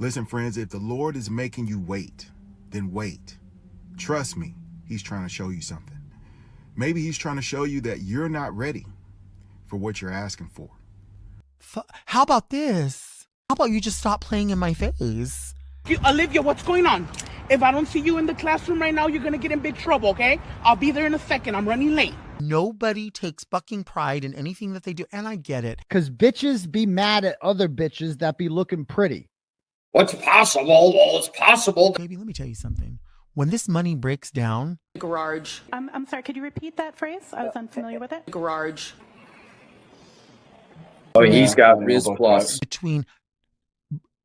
Listen, friends, if the Lord is making you wait, then wait. Trust me, he's trying to show you something. Maybe he's trying to show you that you're not ready for what you're asking for. How about this? How about you just stop playing in my face? Olivia, what's going on? If I don't see you in the classroom right now, you're going to get in big trouble, okay? I'll be there in a second. I'm running late. Nobody takes fucking pride in anything that they do, and I get it. Because bitches be mad at other bitches that be looking pretty. What's possible? Well, it's possible. Baby, let me tell you something. When this money breaks down... Garage. I'm sorry, could you repeat that phrase? I was unfamiliar with it. Garage. Oh, he's got Riz Plus. Between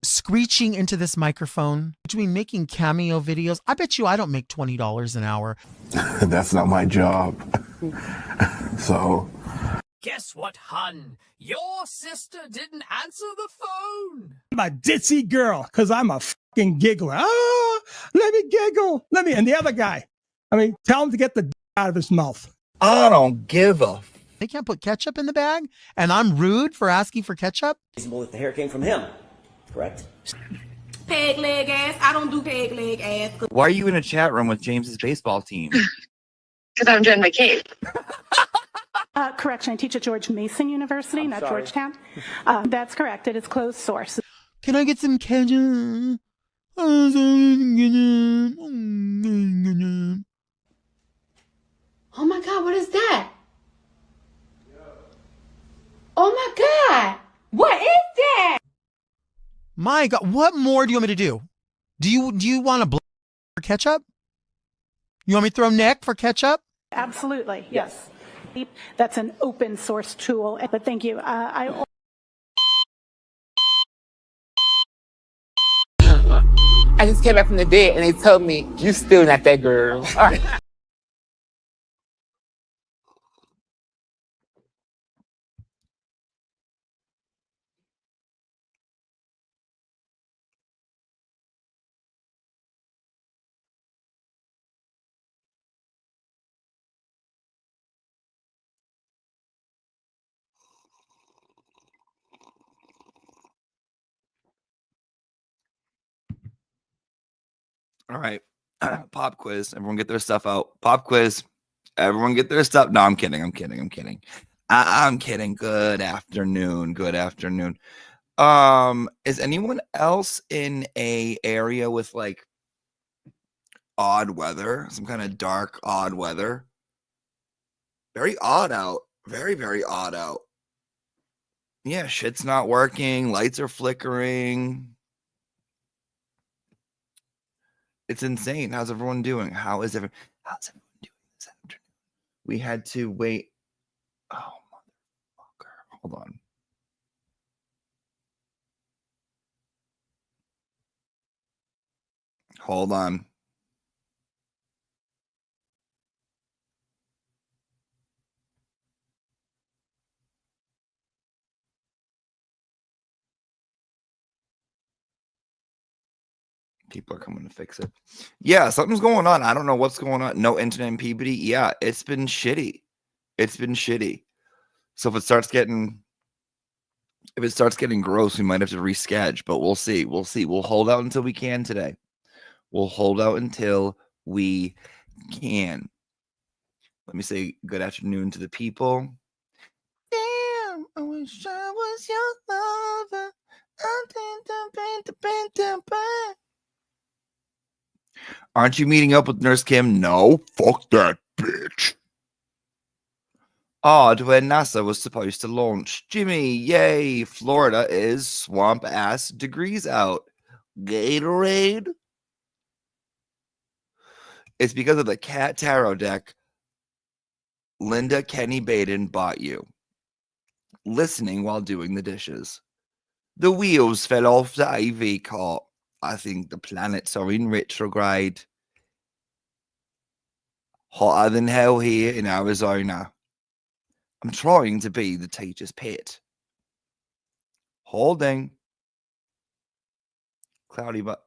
screeching into this microphone, between making Cameo videos, I bet you I don't make $20 an hour. That's not my job. So... Guess what, hun? Your sister didn't answer the phone. I'm a ditzy girl because I'm a fucking giggler. Oh, let me giggle. And the other guy, tell him to get the d out of his mouth. I don't give a. They can't put ketchup in the bag, and I'm rude for asking for ketchup? Reasonable if the hair came from him, correct? Peg leg ass. I don't do peg leg ass. Why are you in a chat room with James's baseball team? Because I'm doing my cape. Correction, I teach at George Mason University, not Georgetown. That's correct. It is closed source. Can I get some ketchup? Oh my God, what is that? Oh my God, what is that? My God, what more do you want me to do? Do you want to blow for ketchup? You want me to throw neck for ketchup? Absolutely, yes. That's an open source tool, but thank you. I just came back from the dead and they told me, you still not that girl. All right. All right. Pop quiz. Everyone get their stuff out. Pop quiz. Everyone get their stuff. No, I'm kidding. I'm kidding. I'm kidding. Good afternoon. Is anyone else in a area with like odd weather? Some kind of dark, odd weather? Very odd out. Very, very odd out. Yeah, shit's not working. Lights are flickering. It's insane. How's everyone doing? How's everyone doing this afternoon? We had to wait. Oh, motherfucker. Hold on. Hold on. People are coming to fix it. Yeah, something's going on. I don't know what's going on. No internet in Peabody. Yeah, it's been shitty. So if it starts getting gross, we might have to reschedule, but we'll see. We'll hold out until we can today. Let me say good afternoon to the people. Damn, I wish I was your lover. Aren't you meeting up with Nurse Kim? No, fuck that bitch. Odd when NASA was supposed to launch. Jimmy, yay, Florida is swamp ass degrees out. Gatorade? It's because of the cat tarot deck Linda Kenny Baden bought you. Listening while doing the dishes. The wheels fell off the AV cart. I think the planets are in retrograde. Hotter than hell here in Arizona. I'm trying to be the teacher's pet. Holding. Cloudy, but...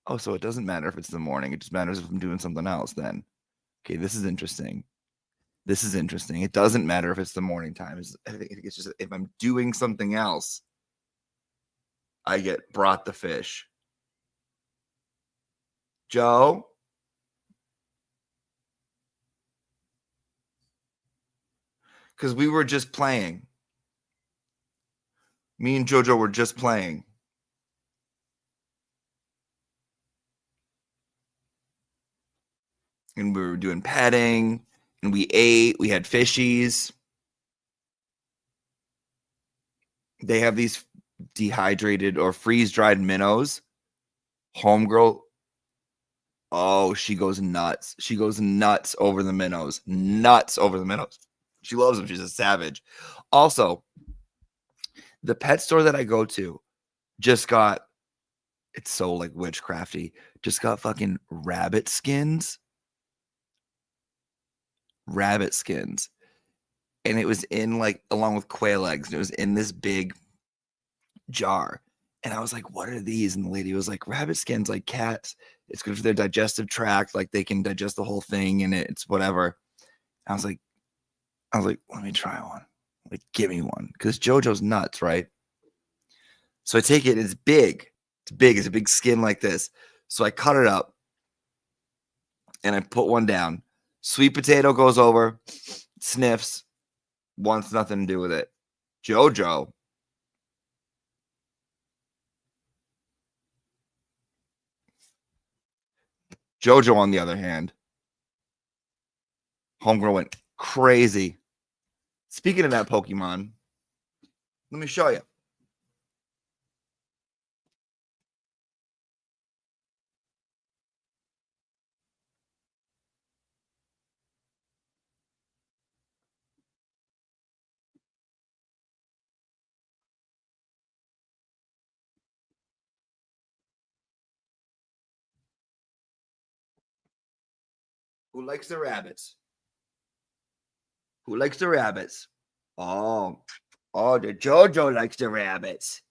Oh, so it doesn't matter if it's the morning. It just matters if I'm doing something else then. Okay, this is interesting. It doesn't matter if it's the morning time. I think it's just if I'm doing something else. I get brought the fish. Joe? Because we were just playing. Me and JoJo were just playing. And we were doing petting. And we ate. We had fishies. They have these dehydrated or freeze-dried minnows. Homegirl. Oh, she goes nuts. She goes nuts over the minnows. Nuts over the minnows. She loves them. She's a savage. Also, the pet store that I go to just got, it's so like witchcrafty, just got fucking rabbit skins. Rabbit skins. And it was in like, along with quail eggs, and it was in this big jar. And I was like, what are these? And the lady was like, rabbit skins, like cats. It's good for their digestive tract. Like they can digest the whole thing and it's whatever. I was like, let me try one. Like, give me one. Because JoJo's nuts, right? So I take it. It's big. It's big. It's a big skin like this. So I cut it up and I put one down. Sweet potato goes over, sniffs, wants nothing to do with it. JoJo. JoJo, on the other hand, homegirl went crazy. Speaking of that Pokemon, let me show you. Who likes the rabbits? Who likes the rabbits? Oh, the JoJo likes the rabbits.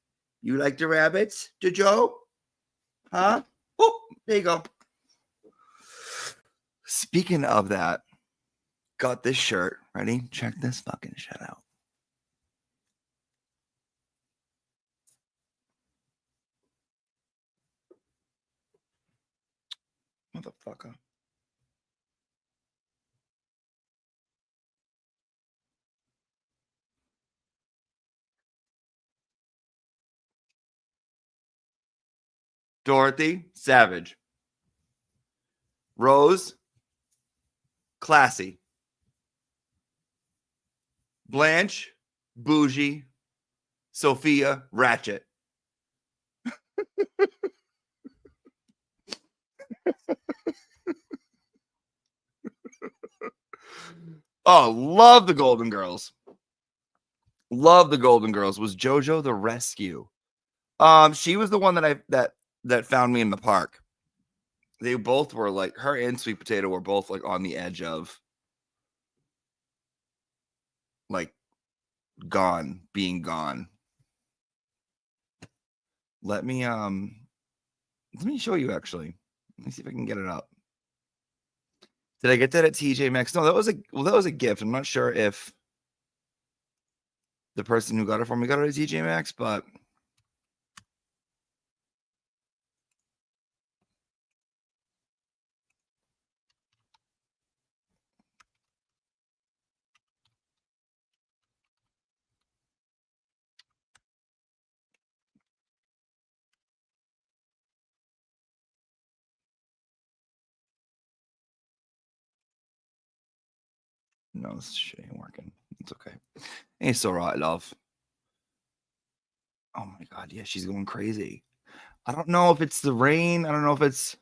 You like the rabbits, JoJo? Huh? Oh, there you go. Speaking of that, got this shirt. Ready? Check this fucking shit out. Motherfucker. Dorothy, savage. Rose, classy. Blanche, bougie. Sophia, ratchet. Oh, love the Golden Girls. Love the Golden Girls. Was JoJo the rescue? She was the one that found me in the park. They both were like, her and Sweet Potato were both like on the edge of like being gone. Let me show you actually. Let me see if I can get it up. Did I get that at TJ Maxx? No, that was a gift. I'm not sure if the person who got it for me got it at TJ Maxx, but no, this shit ain't working. It's okay. It's all right, love. Oh my God, yeah, she's going crazy. I don't know if it's the rain. I don't know if it's...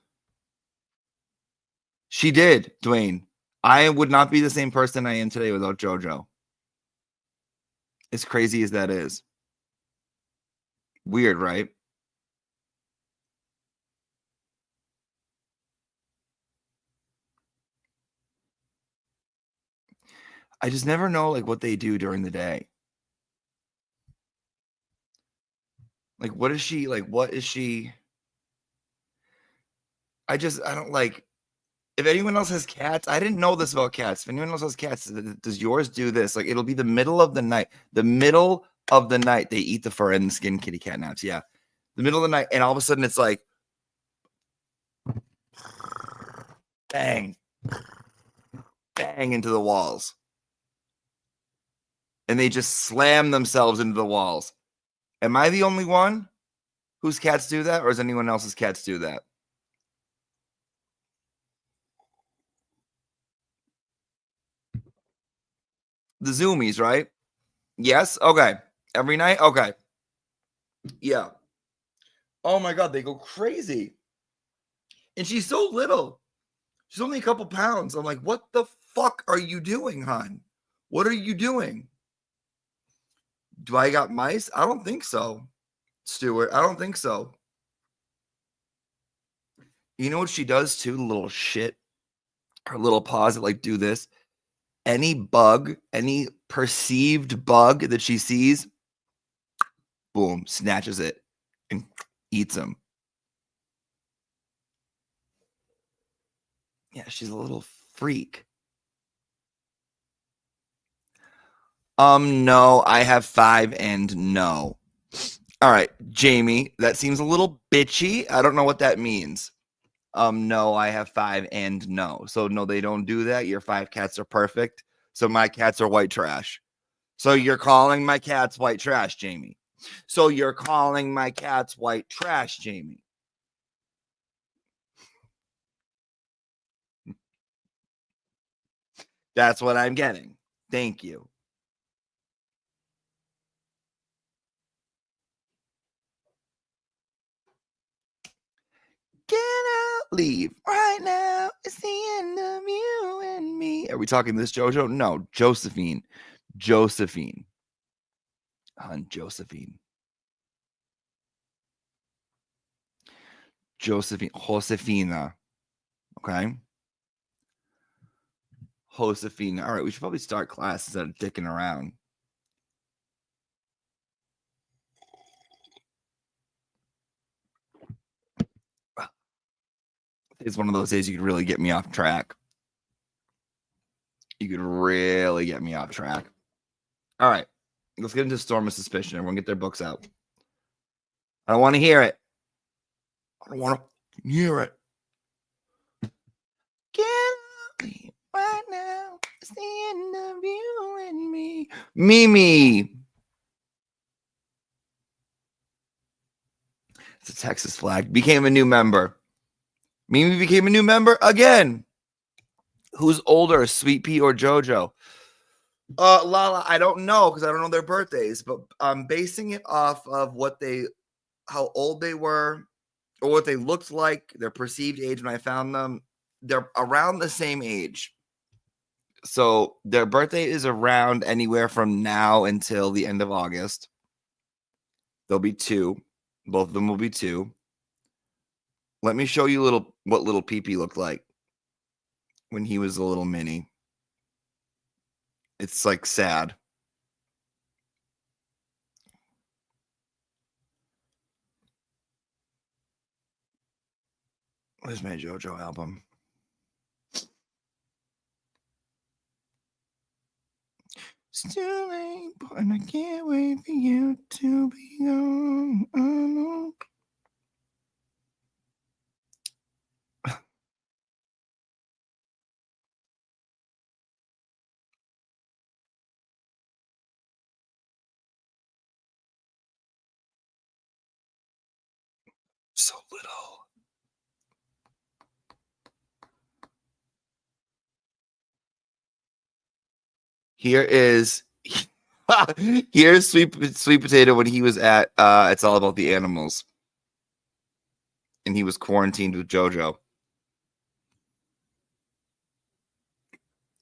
She did, Dwayne. I would not be the same person I am today without JoJo. As crazy as that is. Weird, right? I just never know like what they do during the day. Like, what is she like? What is she? I don't like. If anyone else has cats, I didn't know this about cats. If anyone else has cats, does yours do this? Like, it'll be the middle of the night. The middle of the night, they eat the fur and the skin kitty cat naps. Yeah. the middle of the night, and all of a sudden it's like bang, bang into the walls. And they just slam themselves into the walls. Am I the only one whose cats do that, or does anyone else's cats do that? The zoomies, right? Yes? Okay. Every night? Okay. Yeah. Oh my God, they go crazy. And she's so little. She's only a couple pounds. I'm like, what the fuck are you doing, hon? What are you doing? Do I got mice? I don't think so, Stuart. I don't think so. You know what she does too, the little shit? Her little paws that like do this. Any bug, any perceived bug that she sees, boom, snatches it and eats them. Yeah, she's a little freak. No, I have 5 and no. All right, Jamie, that seems a little bitchy. I don't know what that means. No, I have 5 and no. So no, they don't do that. Your 5 cats are perfect. So my cats are white trash. So you're calling my cats white trash, Jamie. So you're calling my cats white trash, Jamie. That's what I'm getting. Thank you. Get out, leave right now. It's the end of you and me. Are we talking this JoJo? No, Josephine. Josephine. Josephine. Josephine. Josefina. Okay. Josefina. All right, we should probably start class instead of dicking around. It's one of those days you could really get me off track. You could really get me off track. All right. Let's get into Storm of Suspicion. Everyone get their books out. I don't want to hear it. I don't want to hear it. Get out right now. It's the end of you and me. Mimi. It's a Texas flag. Became a new member. Mimi became a new member again. Who's older, Sweet Pea or JoJo? Lala, I don't know because I don't know their birthdays, but I'm basing it off of how old they were, or what they looked like, their perceived age when I found them. They're around the same age. So their birthday is around anywhere from now until the end of August. They'll be 2. Both of them will be 2. Let me show you what little Pee-Pee looked like when he was a little mini. It's like sad. Where's my JoJo album? Still ain't, but I can't wait for you to be gone. So little. Here's sweet potato when he was at It's All About the Animals, and he was quarantined with JoJo.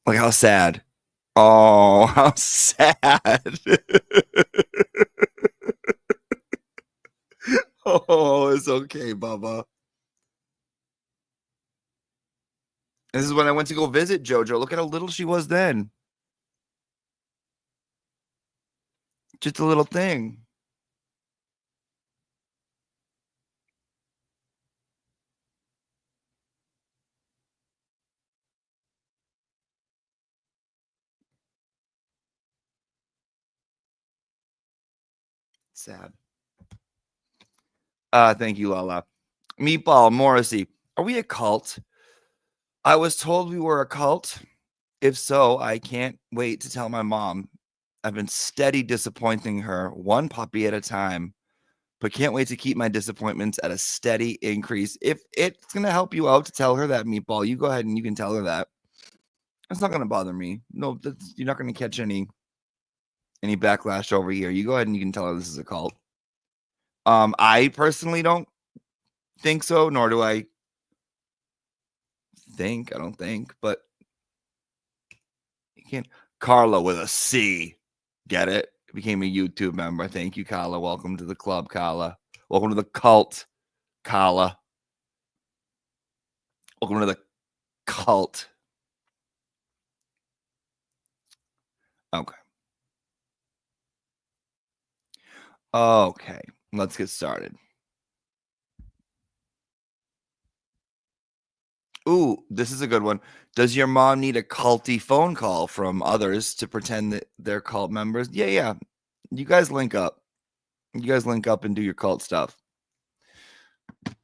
Like, how sad. Oh, how sad. Oh, it's okay, Bubba. This is when I went to go visit JoJo. Look at how little she was then. Just a little thing. Sad. Thank you, Lala. Meatball Morrissey. Are we a cult? I was told we were a cult. If so, I can't wait to tell my mom. I've been steady disappointing her, one puppy at a time, but can't wait to keep my disappointments at a steady increase. If it's going to help you out to tell her that, Meatball, you go ahead and you can tell her that. It's not going to bother me. No, you're not going to catch any backlash over here. You go ahead and you can tell her this is a cult. I personally don't think so, nor do I think. I don't think, but you can't. Carla with a C. Get it? Became a YouTube member. Thank you, Carla. Welcome to the club, Carla. Welcome to the cult, Carla. Welcome to the cult. Okay. Okay. Let's get started. Ooh, this is a good one. Does your mom need a culty phone call from others to pretend that they're cult members? Yeah. You guys link up. You guys link up and do your cult stuff.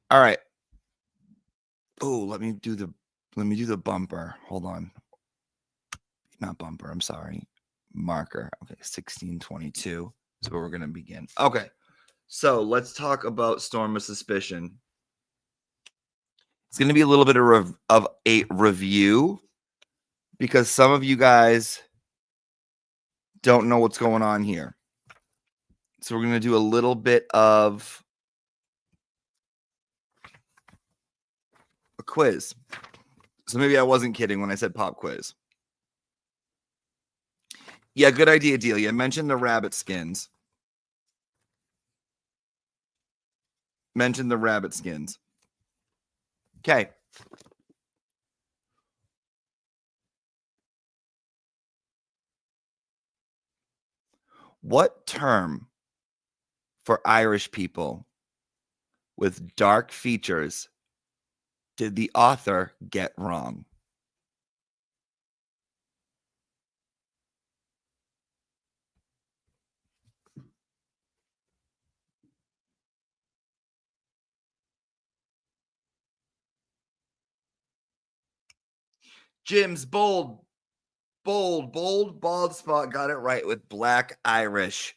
All right. Oh, let me do the bumper. Hold on. Not bumper, I'm sorry. Marker. Okay, 1622 is where we're going to begin. Okay. So, let's talk about Storm of Suspicion. It's going to be a little bit of a review because some of you guys don't know what's going on here. So we're going to do a little bit of a quiz. So maybe I wasn't kidding when I said pop quiz. Yeah, good idea, Delia. Mention the rabbit skins. Mention the rabbit skins. Okay. What term for Irish people with dark features did the author get wrong? Jim's bald spot got it right with Black Irish.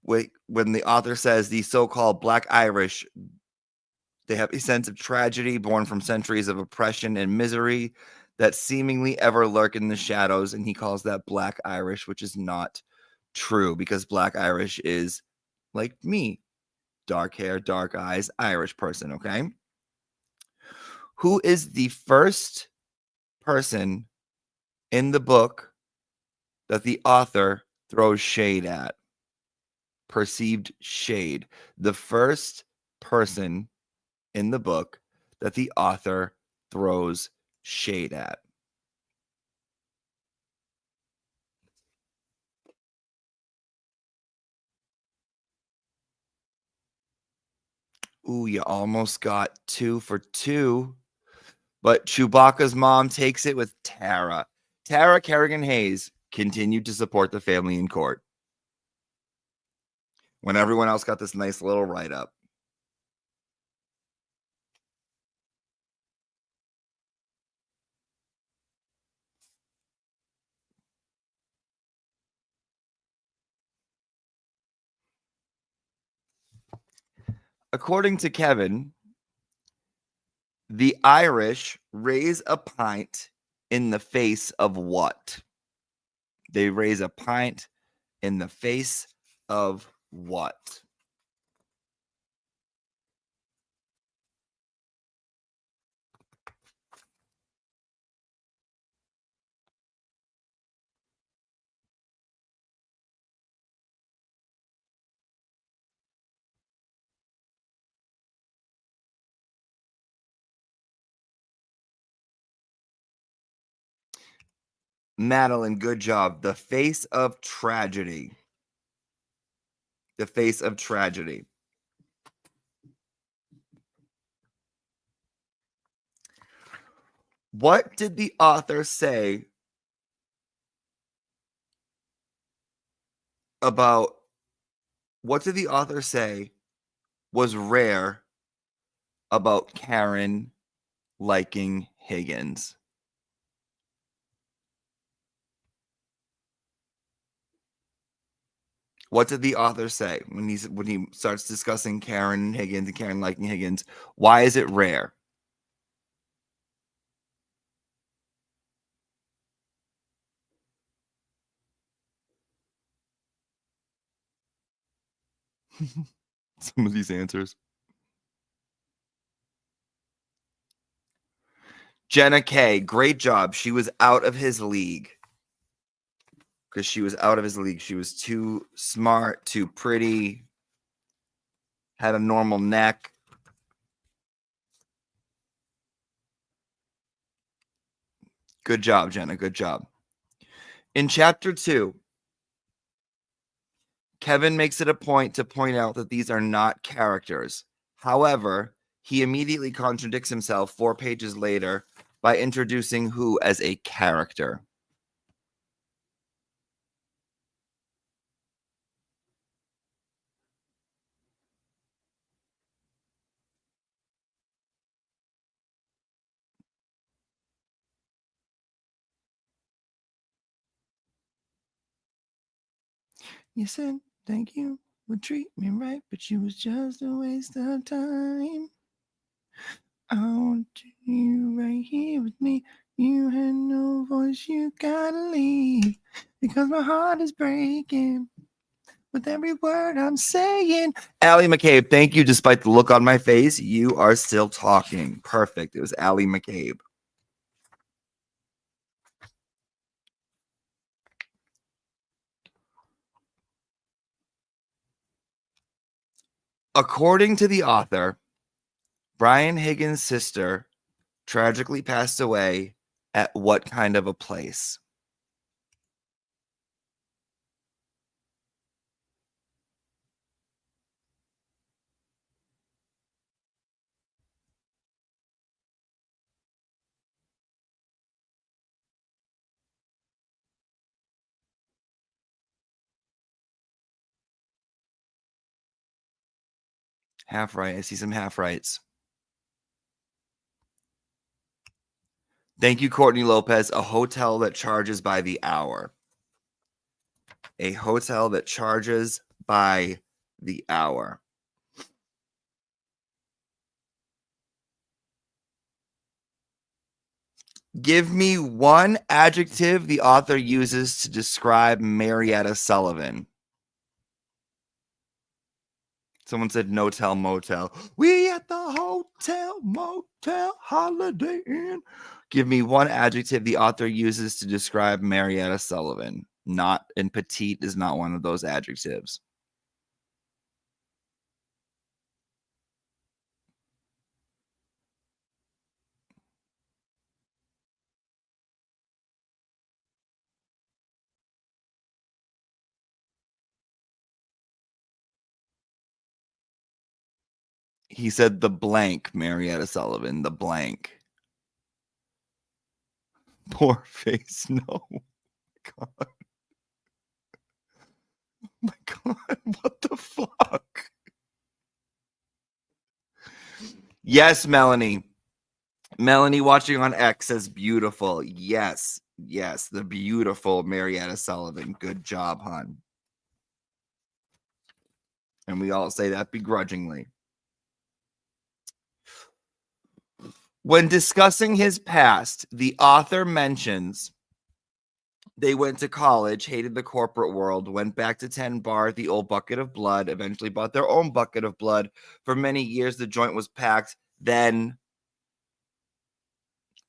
When the author says the so-called Black Irish, they have a sense of tragedy born from centuries of oppression and misery that seemingly ever lurk in the shadows, and he calls that Black Irish, which is not true because Black Irish is like me, dark hair, dark eyes, Irish person, okay? Who is the first person in the book that the author throws shade at? Perceived shade. The first person in the book that the author throws shade at. Ooh, you almost got 2 for 2. But Chewbacca's mom takes it with Tara. Tara Kerrigan Hayes continued to support the family in court when everyone else got this nice little write-up. According to Kevin, the Irish raise a pint in the face of what? They raise a pint in the face of what? Madeline, good job. The face of tragedy. The face of tragedy. What did the author say about was rare about Karen liking Higgins? What did the author say when he starts discussing Karen and Higgins and Karen liking Higgins? Why is it rare? Some of these answers. Jenna K, great job. She was out of his league. Because she was out of his league. She was too smart, too pretty, had a normal neck. Good job, Jenna. Good job. In chapter 2, Kevin makes it a point to point out that these are not characters. However, he immediately contradicts himself 4 pages later by introducing who as a character. You said thank you would treat me right, but you was just a waste of time. I want you right here with me. You had no voice, you gotta leave. Because my heart is breaking with every word I'm saying. Allie McCabe, thank you. Despite the look on my face, you are still talking. Perfect. It was Allie McCabe. According to the author, Brian Higgins' sister tragically passed away at what kind of a place? Half right. I see some half rights. Thank you, Courtney Lopez. A hotel that charges by the hour. A hotel that charges by the hour. Give me one adjective the author uses to describe Marietta Sullivan. Someone said no-tell motel. We at the hotel, motel, Holiday Inn. Give me one adjective the author uses to describe Marietta Sullivan. Not, and petite is not one of those adjectives. He said the blank, Marietta Sullivan, the blank. Poor face, no. God. Oh my God, what the fuck? Yes, Melanie. Melanie watching on X says beautiful. Yes, yes, the beautiful Marietta Sullivan. Good job, hon. And we all say that begrudgingly. When discussing his past, the author mentions they went to college, hated the corporate world, went back to 10 Bar, the old Bucket of Blood, eventually bought their own Bucket of Blood. For many years, the joint was packed. Then,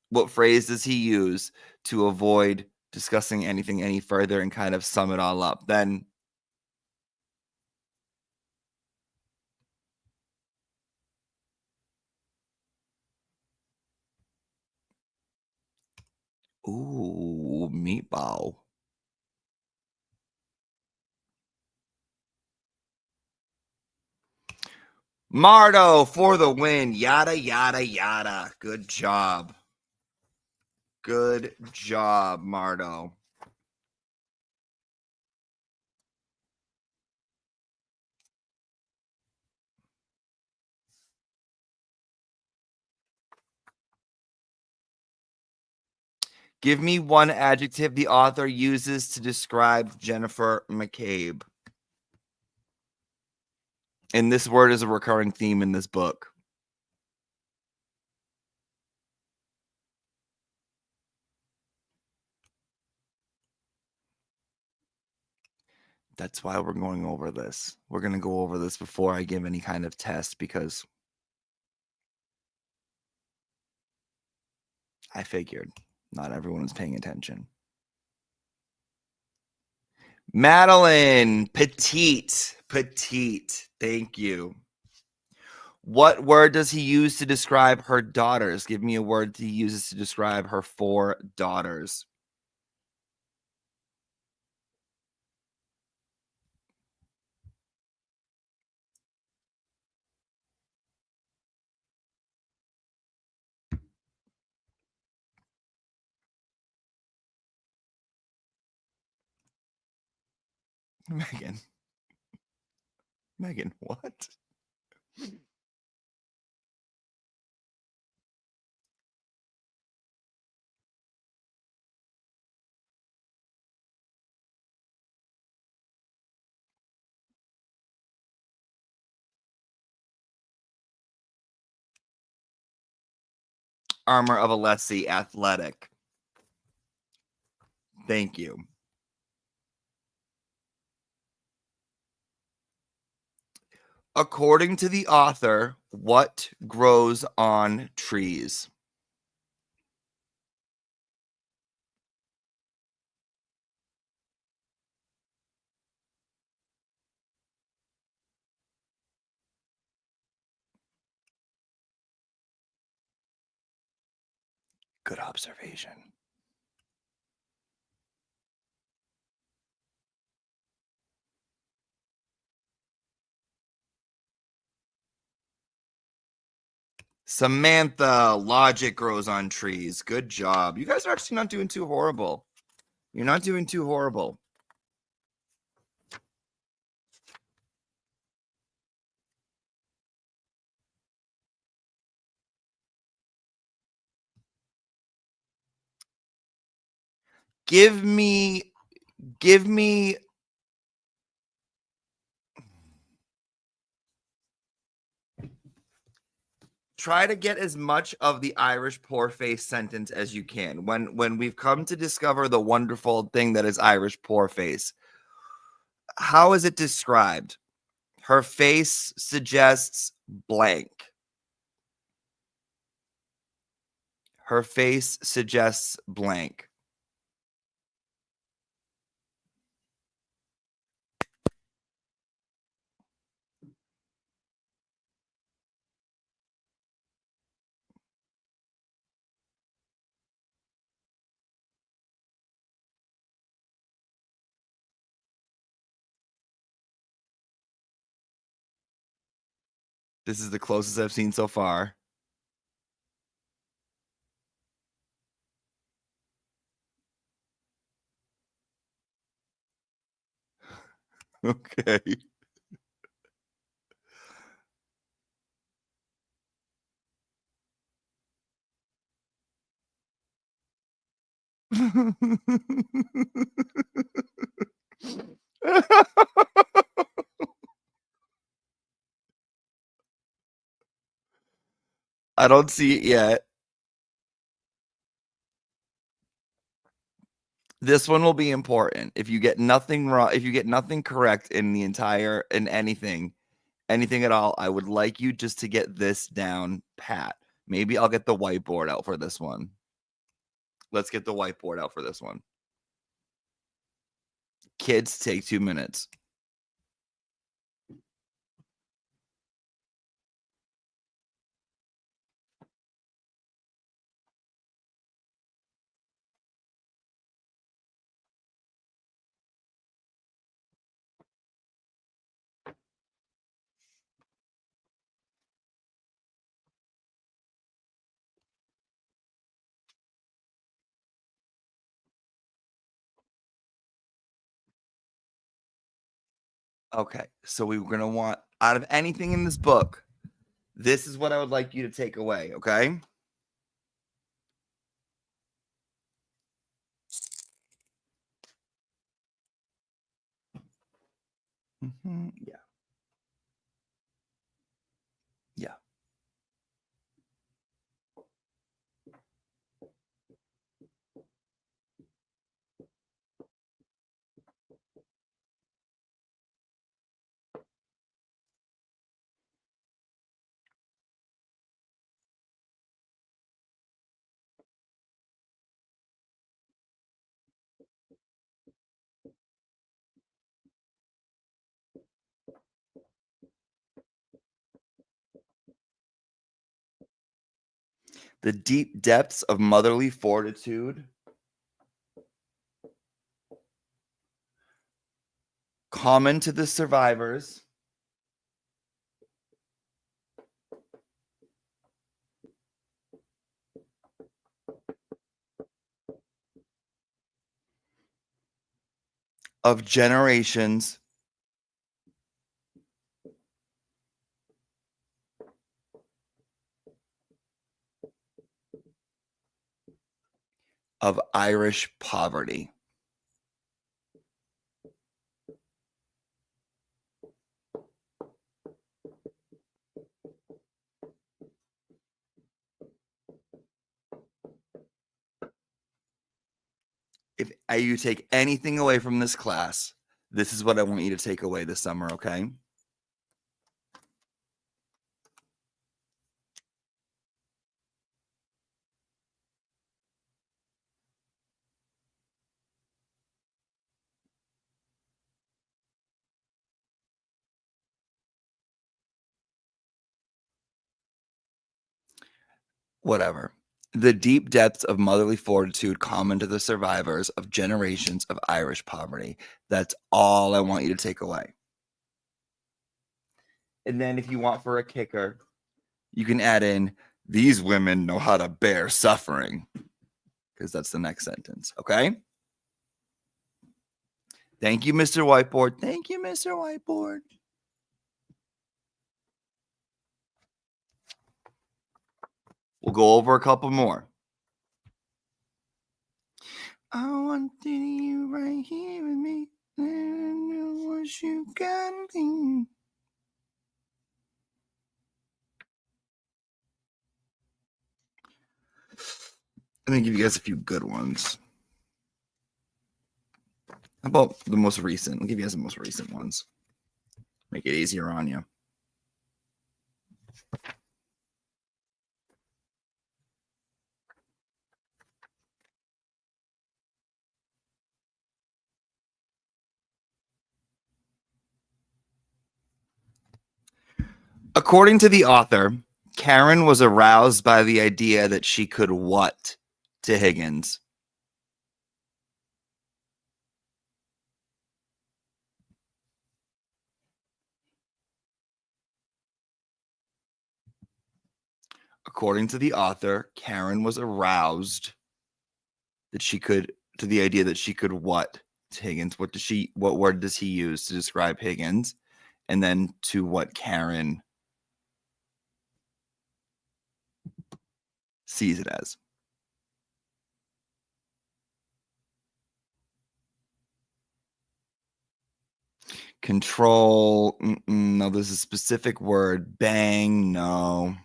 what phrase does he use to avoid discussing anything any further and kind of sum it all up? Then, ooh, meatball. Mardo for the win. Yada, yada, yada. Good job. Good job, Mardo. Give me one adjective the author uses to describe Jennifer McCabe. And this word is a recurring theme in this book. That's why we're going over this. We're going to go over this before I give any kind of test because I figured not everyone is paying attention. Madeline, petite. Thank you. What word does he use to describe her daughters? Give me a word he uses to describe her 4 daughters. Megan, what? Armor of Alessi, athletic. Thank you. According to the author, what grows on trees? Good observation. Samantha, logic grows on trees. Good job. You guys are actually not doing too horrible. You're not doing too horrible. Give me try to get as much of the Irish poor face sentence as you can. When we've come to discover the wonderful thing that is Irish poor face, how is it described? Her face suggests blank. Her face suggests blank. This is the closest I've seen so far. Okay. I don't see it yet. This one will be important. If you get nothing wrong, if you get nothing correct in the entire, in anything at all, I would like you just to get this down pat. Maybe I'll get the whiteboard out for this one. Let's get the whiteboard out for this one. Kids, take 2 minutes. Okay, so we're going to want, out of anything in this book, this is what I would like you to take away, okay? Yeah. Yeah. The deep depths of motherly fortitude, common to the survivors of generations of Irish poverty. If you take anything away from this class, this is what I want you to take away this summer, okay? Whatever. The deep depths of motherly fortitude common to the survivors of generations of Irish poverty. That's all I want you to take away. And then if you want for a kicker, you can add in, these women know how to bear suffering, because that's the next sentence, okay? Thank you, Mr. Whiteboard. Thank you, Mr. Whiteboard. We'll go over a couple more. I want you right here with me. I know what you got me. Let me give you guys a few good ones. How about the most recent? I'll give you guys the most recent ones. Make it easier on you. According to the author, Karen was aroused by the idea that she could what to Higgins? According to the author, Karen was aroused that she could to the idea that she could what to Higgins? What word does he use to describe Higgins? And then to what Karen sees it as. Control. No, there's a specific word. Bang. No.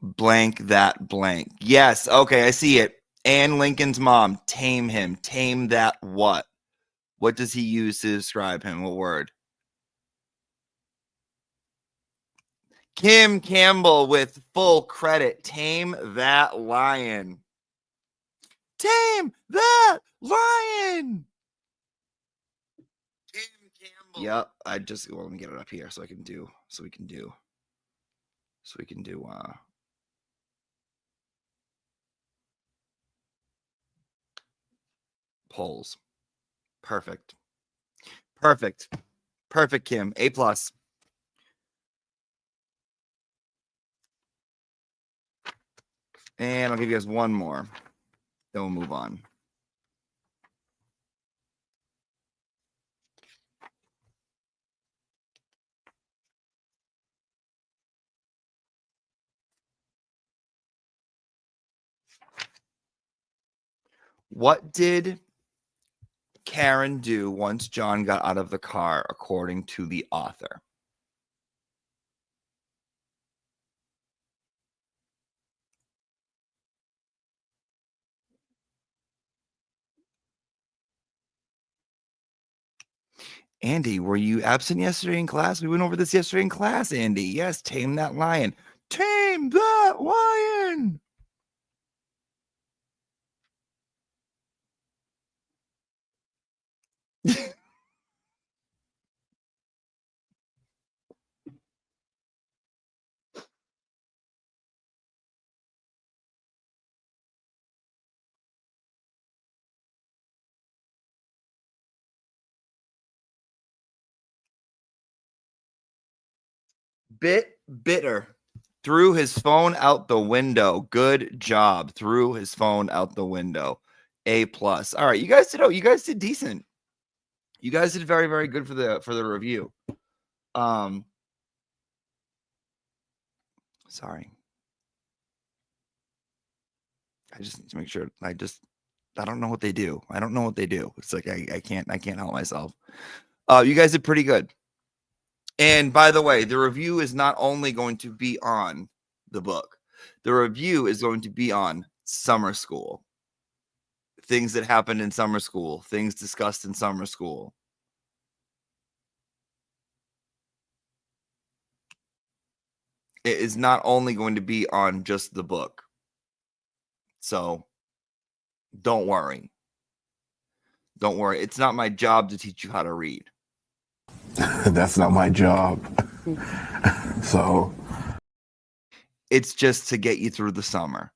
Blank that blank. Yes. Okay. I see it. Anne Lincoln's mom. Tame him. Tame that what? What does he use to describe him? What word? Kim Campbell with full credit. Tame that lion. Tame that lion. Kim Campbell. Yep. Let me get it up here so we can do polls. Perfect. Perfect, Kim. A+. And I'll give you guys one more. Then we'll move on. What did Karen do once John got out of the car, according to the author? Andy, were you absent yesterday in class? We went over this yesterday in class, Andy. Yes, tame that lion. Tame that lion. Bitter. Threw his phone out the window. Good job. Threw his phone out the window. A+. All right, you guys did decent. You guys did very, very good for the review. Sorry. I just need to make sure. I don't know what they do. I don't know what they do. It's like I can't help myself. You guys did pretty good. And by the way, the review is not only going to be on the book. The review is going to be on summer school. Things that happened in summer school, things discussed in summer school. It is not only going to be on just the book. So don't worry. Don't worry. It's not my job to teach you how to read. That's not my job. So it's just to get you through the summer.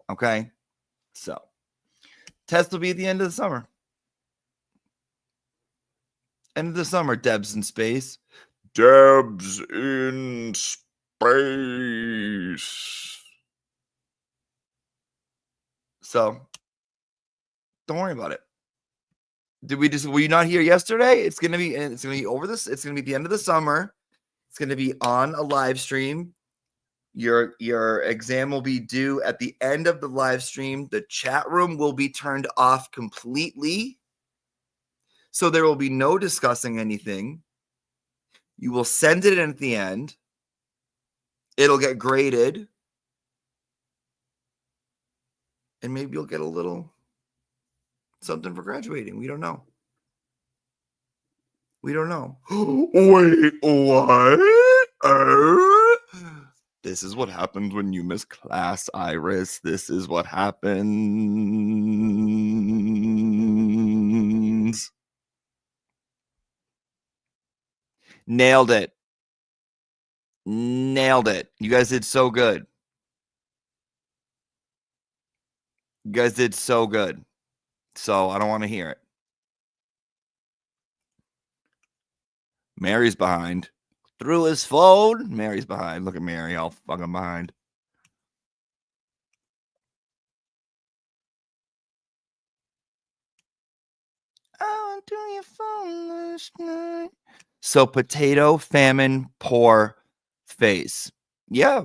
Okay? So test will be at the end of the summer. End of the summer, Debs in space. Debs in space. So don't worry about it. Were you not here yesterday? It's gonna be over this. It's gonna be the end of the summer. It's gonna be on a live stream. Your exam will be due at the end of the live stream. The chat room will be turned off completely. So there will be no discussing anything. You will send it in at the end. It'll get graded. And maybe you'll get a little something for graduating. We don't know. We don't know. Wait, what? This is what happens when you miss class, Iris. This is what happens. Nailed it. Nailed it. You guys did so good. You guys did so good. So I don't want to hear it. Mary's behind. Threw his phone. Mary's behind. Look at Mary, all fucking behind. I went to your phone last night. So potato, famine, poor face. Yeah.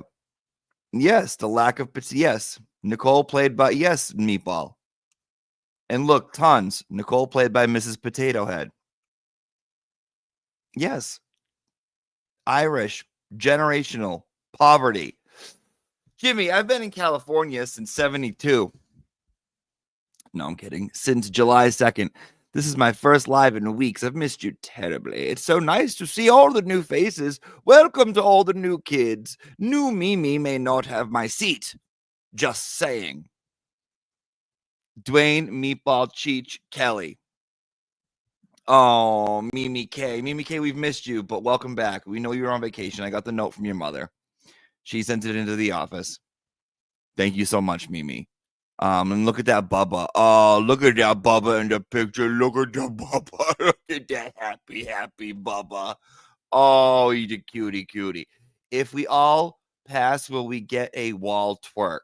Yes, the lack of yes. Nicole played by yes, Meatball. And look, tons. Nicole played by Mrs. Potato Head. Yes. Irish, generational, poverty. Jimmy, I've been in California since 72. No, I'm kidding. Since July 2nd. This is my first live in weeks. I've missed you terribly. It's so nice to see all the new faces. Welcome to all the new kids. New Mimi may not have my seat. Just saying. Dwayne, Meatball, Cheech, Kelly. Oh, Mimi K. Mimi K, we've missed you, but welcome back. We know you were on vacation. I got the note from your mother. She sent it into the office. Thank you so much, Mimi. And look at that Bubba. Oh, look at that Bubba in the picture. Look at that Bubba. Look at that happy Bubba. Oh, he's a cutie. If we all pass, will we get a wall twerk?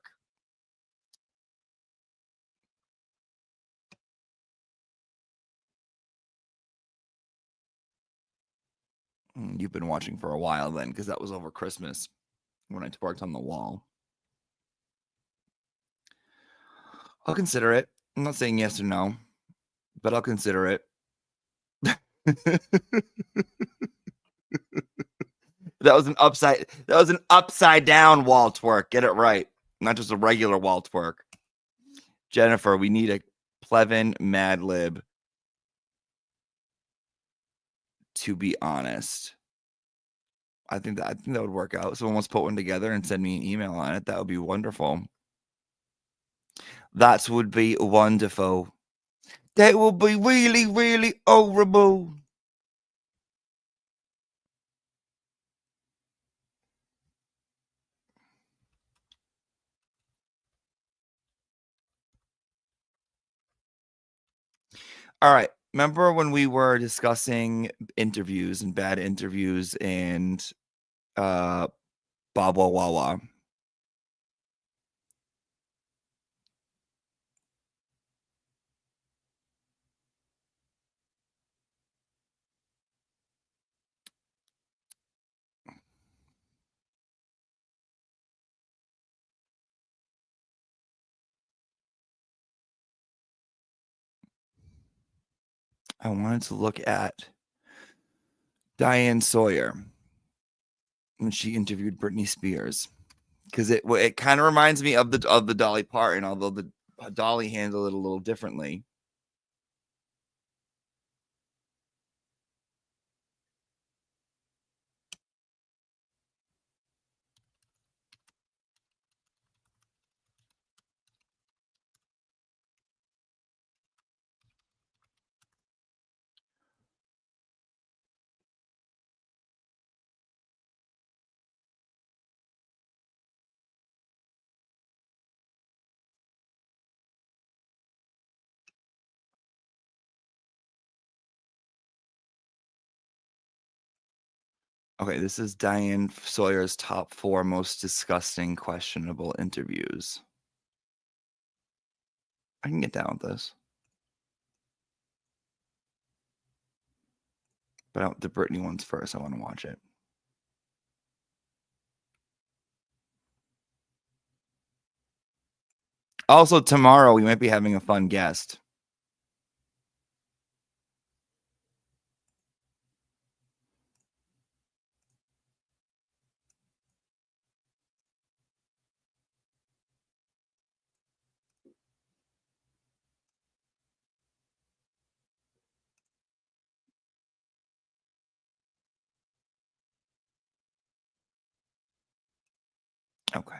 You've been watching for a while then, because that was over Christmas when I twerked on the wall. I'll consider it. I'm not saying yes or no, but I'll consider it. That was an upside down wall twerk. Get it right. Not just a regular wall twerk. Jennifer, we need a Plevin Mad Lib. To be honest, I think that would work out. Someone wants to put one together and send me an email on it. That would be wonderful. That would be wonderful. That would be really, really horrible. All right. Remember when we were discussing interviews and bad interviews and Bob Wawa? I wanted to look at Diane Sawyer when she interviewed Britney Spears, because it kind of reminds me of the Dolly Parton, although the Dolly handled it a little differently. Okay, this is Diane Sawyer's top 4 most disgusting, questionable interviews. I can get down with this. But the Britney one's first. I want to watch it. Also, tomorrow we might be having a fun guest. Okay.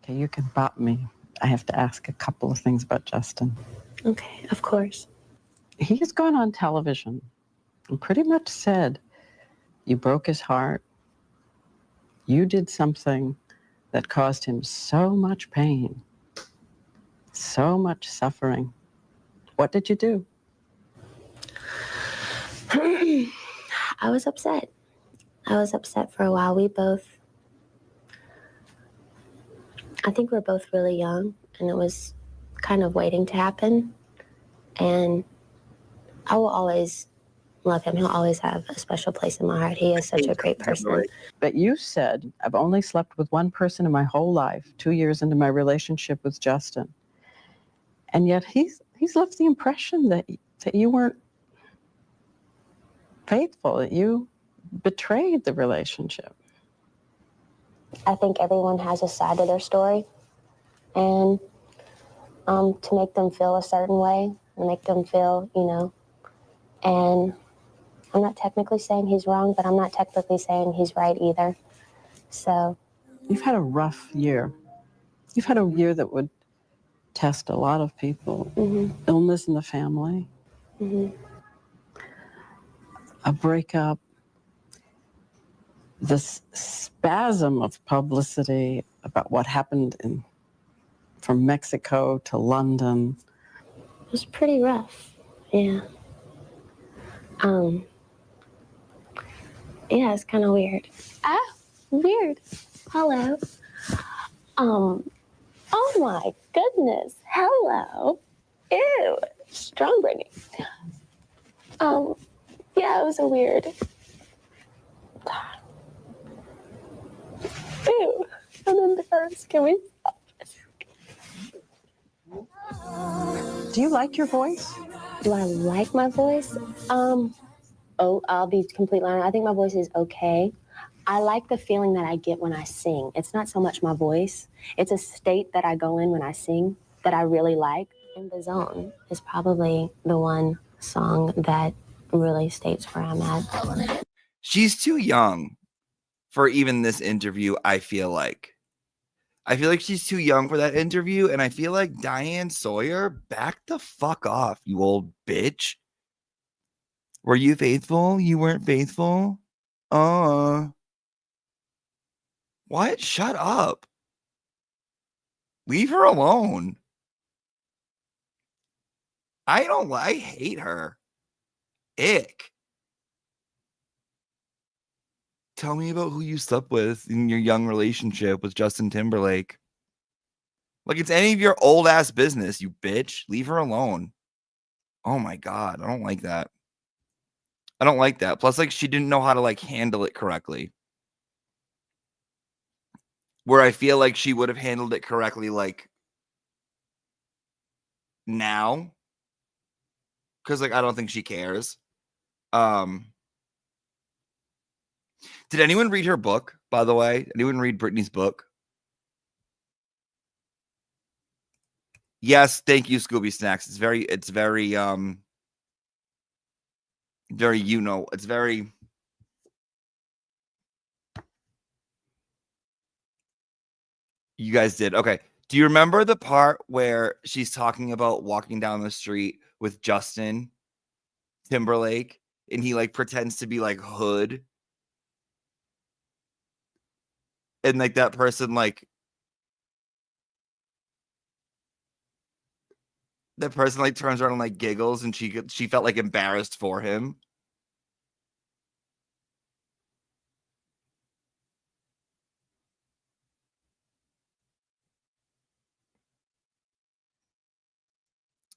Okay, you can bop me. I have to ask a couple of things about Justin. Okay, of course. He has gone on television and pretty much said you broke his heart. You did something that caused him so much pain, so much suffering. What did you do? I was upset. I was upset for a while. I think we're both really young, and it was kind of waiting to happen. And I will always love him. He'll always have a special place in my heart. He is such a great person. But you said, I've only slept with one person in my whole life, 2 years into my relationship with Justin. And yet he's left the impression that you weren't faithful, that you betrayed the relationship. I think everyone has a side to their story. And to make them feel a certain way, and make them feel, and I'm not technically saying he's wrong, but I'm not technically saying he's right either. So. You've had a rough year. You've had a year that would test a lot of people. Mm-hmm. Illness in the family. Mm-hmm. A breakup. This spasm of publicity about what happened from Mexico to London. It was pretty Yeah, it's kind of weird. Ah, weird. Hello. Oh my goodness. Hello. Ew. Strong Brittany. Yeah, it was a weird. Ew. I'm embarrassed. Can we stop? Do you like your voice? Do I like my voice? I'll be completely honest. I think my voice is okay. I like the feeling that I get when I sing. It's not so much my voice. It's a state that I go in when I sing that I really like. In the Zone is probably the one song that really states where I'm at. She's too young for even this interview, I feel like. She's too young for that interview, and I feel like Diane Sawyer, back the fuck off, you old bitch. Were you faithful? You weren't faithful? What? Shut up. Leave her alone. I hate her. Ick. Tell me about who you slept with in your young relationship with Justin Timberlake. Like it's any of your old ass business, you bitch. Leave her alone. Oh my God. I don't like that. Plus, like, she didn't know how to like handle it correctly. Where I feel like she would have handled it correctly, like now. Because like I don't think she cares. Did anyone read her book, by the way? Anyone read Britney's book? Yes, thank you, Scooby Snacks. It's very, it's very, you guys did. Okay. Do you remember the part where she's talking about walking down the street with Justin Timberlake and he like pretends to be like Hood? And like that person like turns around and like giggles and she felt like embarrassed for him.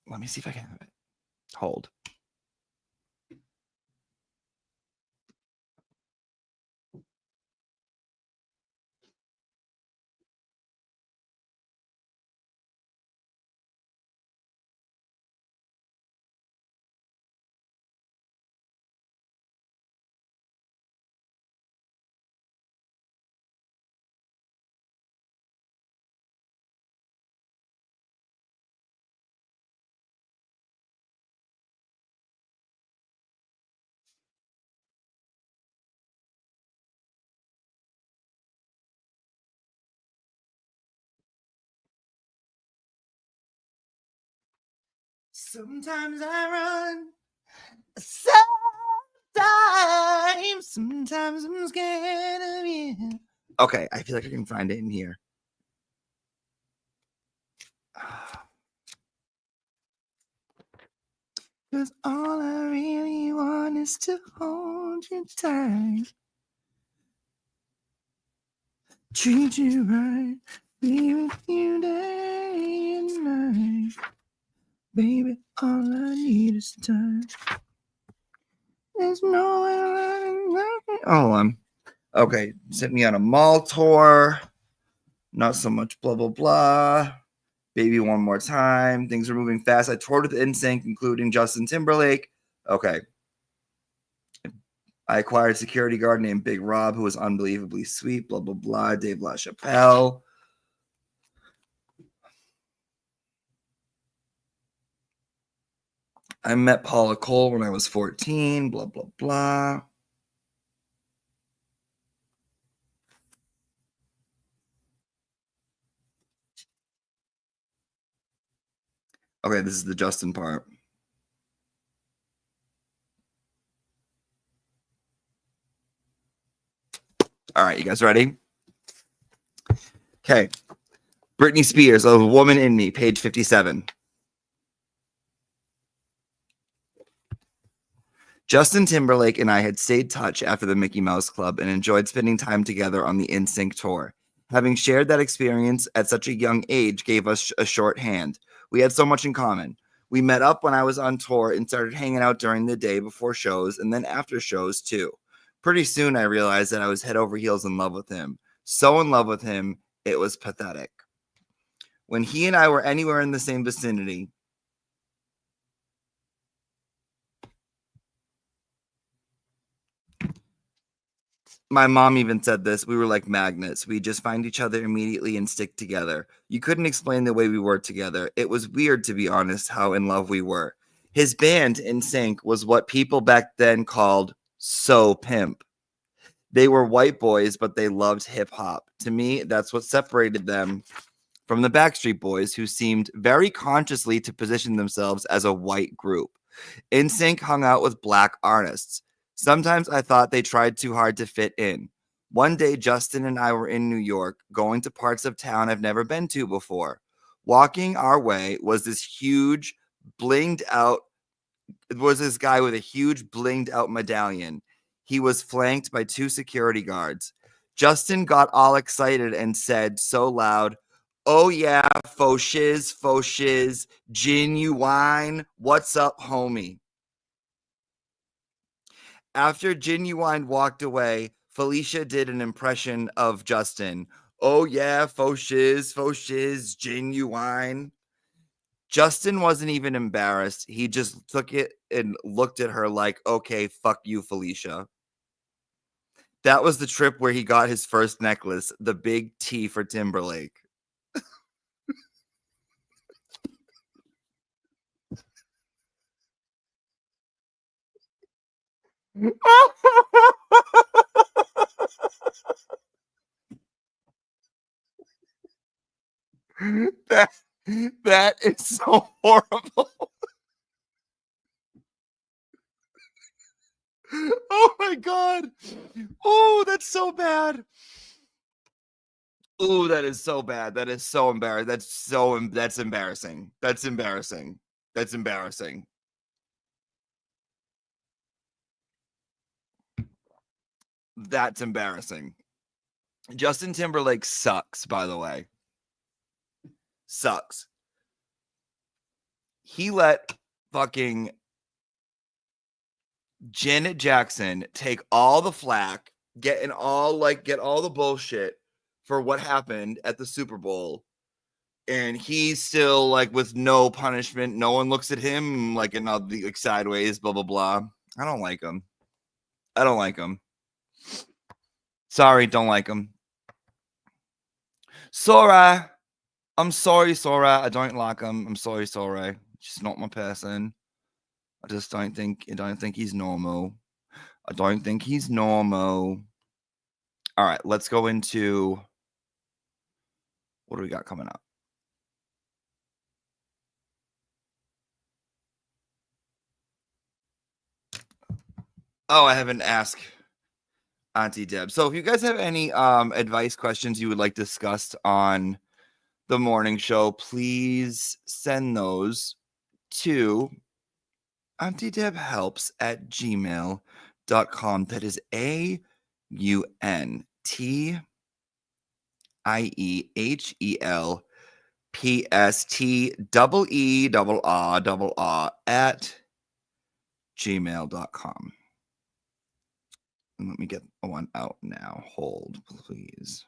Let me see if I can have it. Hold. Sometimes I run. Sometimes I'm scared of you. Okay, I feel like I can find it in here. Cause all I really want is to hold you tight. Treat you right. Be with you day and night. Baby, all I need is time. There's nowhere running. Hold on. Okay, sent me on a mall tour. Not so much blah, blah, blah. Baby One More Time. Things are moving fast. I toured with NSYNC, including Justin Timberlake. Okay. I acquired a security guard named Big Rob, who was unbelievably sweet. Blah, blah, blah. Dave LaChapelle. I met Paula Cole when I was 14. Blah, blah, blah. Okay, this is the Justin part. All right, you guys ready? Okay. Britney Spears, A Woman in Me, page 57. Justin Timberlake and I had stayed touch after the Mickey Mouse Club and enjoyed spending time together on the NSYNC tour. Having shared that experience at such a young age gave us a shorthand. We had so much in common. We met up when I was on tour and started hanging out during the day before shows and then after shows too. Pretty soon I realized that I was head over heels in love with him. So in love with him, it was pathetic. When he and I were anywhere in the same vicinity, my mom even said this. We were like magnets. We just find each other immediately and stick together. You couldn't explain the way we were together. It was weird, to be honest, how in love we were. His band, NSYNC, was what people back then called so pimp. They were white boys, but they loved hip hop. To me, that's what separated them from the Backstreet Boys, who seemed very consciously to position themselves as a white group. NSYNC hung out with black artists. Sometimes I thought they tried too hard to fit in. One day, Justin and I were in New York, going to parts of town I've never been to before. Walking our way was this huge, blinged out, it was this guy with a huge, blinged out medallion. He was flanked by 2 security guards. Justin got all excited and said so loud, "Oh yeah, faux shiz, genuine, what's up, homie?" After Genuine walked away, Felicia did an impression of Justin. "Oh yeah, faux shiz, genuine." Justin wasn't even embarrassed. He just took it and looked at her like, "Okay, fuck you, Felicia." That was the trip where he got his first necklace, the big T for Timberlake. that is so horrible. Oh my god. Oh, that's so bad. Oh, that is so bad. That is so embarrassing. That's embarrassing. That's embarrassing. That's embarrassing. That's embarrassing. Justin Timberlake sucks, by the way. Sucks. He let fucking Janet Jackson take all the flack, get all the bullshit for what happened at the Super Bowl. And he's still like with no punishment. No one looks at him like in all the like sideways, blah, blah, blah. I don't like him. I don't like him. Sorry, don't like him. Sora. I'm sorry, Sora. I don't like him. I'm sorry, Sora. Just not my person. I just don't think he's normal. I don't think he's normal. All right, let's go into what do we got coming up? Oh, I haven't asked Auntie Deb. So if you guys have any advice questions you would like discussed on the morning show, please send those to auntiedebhelps@gmail.com. That is AUNTIEHELPSTEER@gmail.com. And let me get one out now. Hold, please.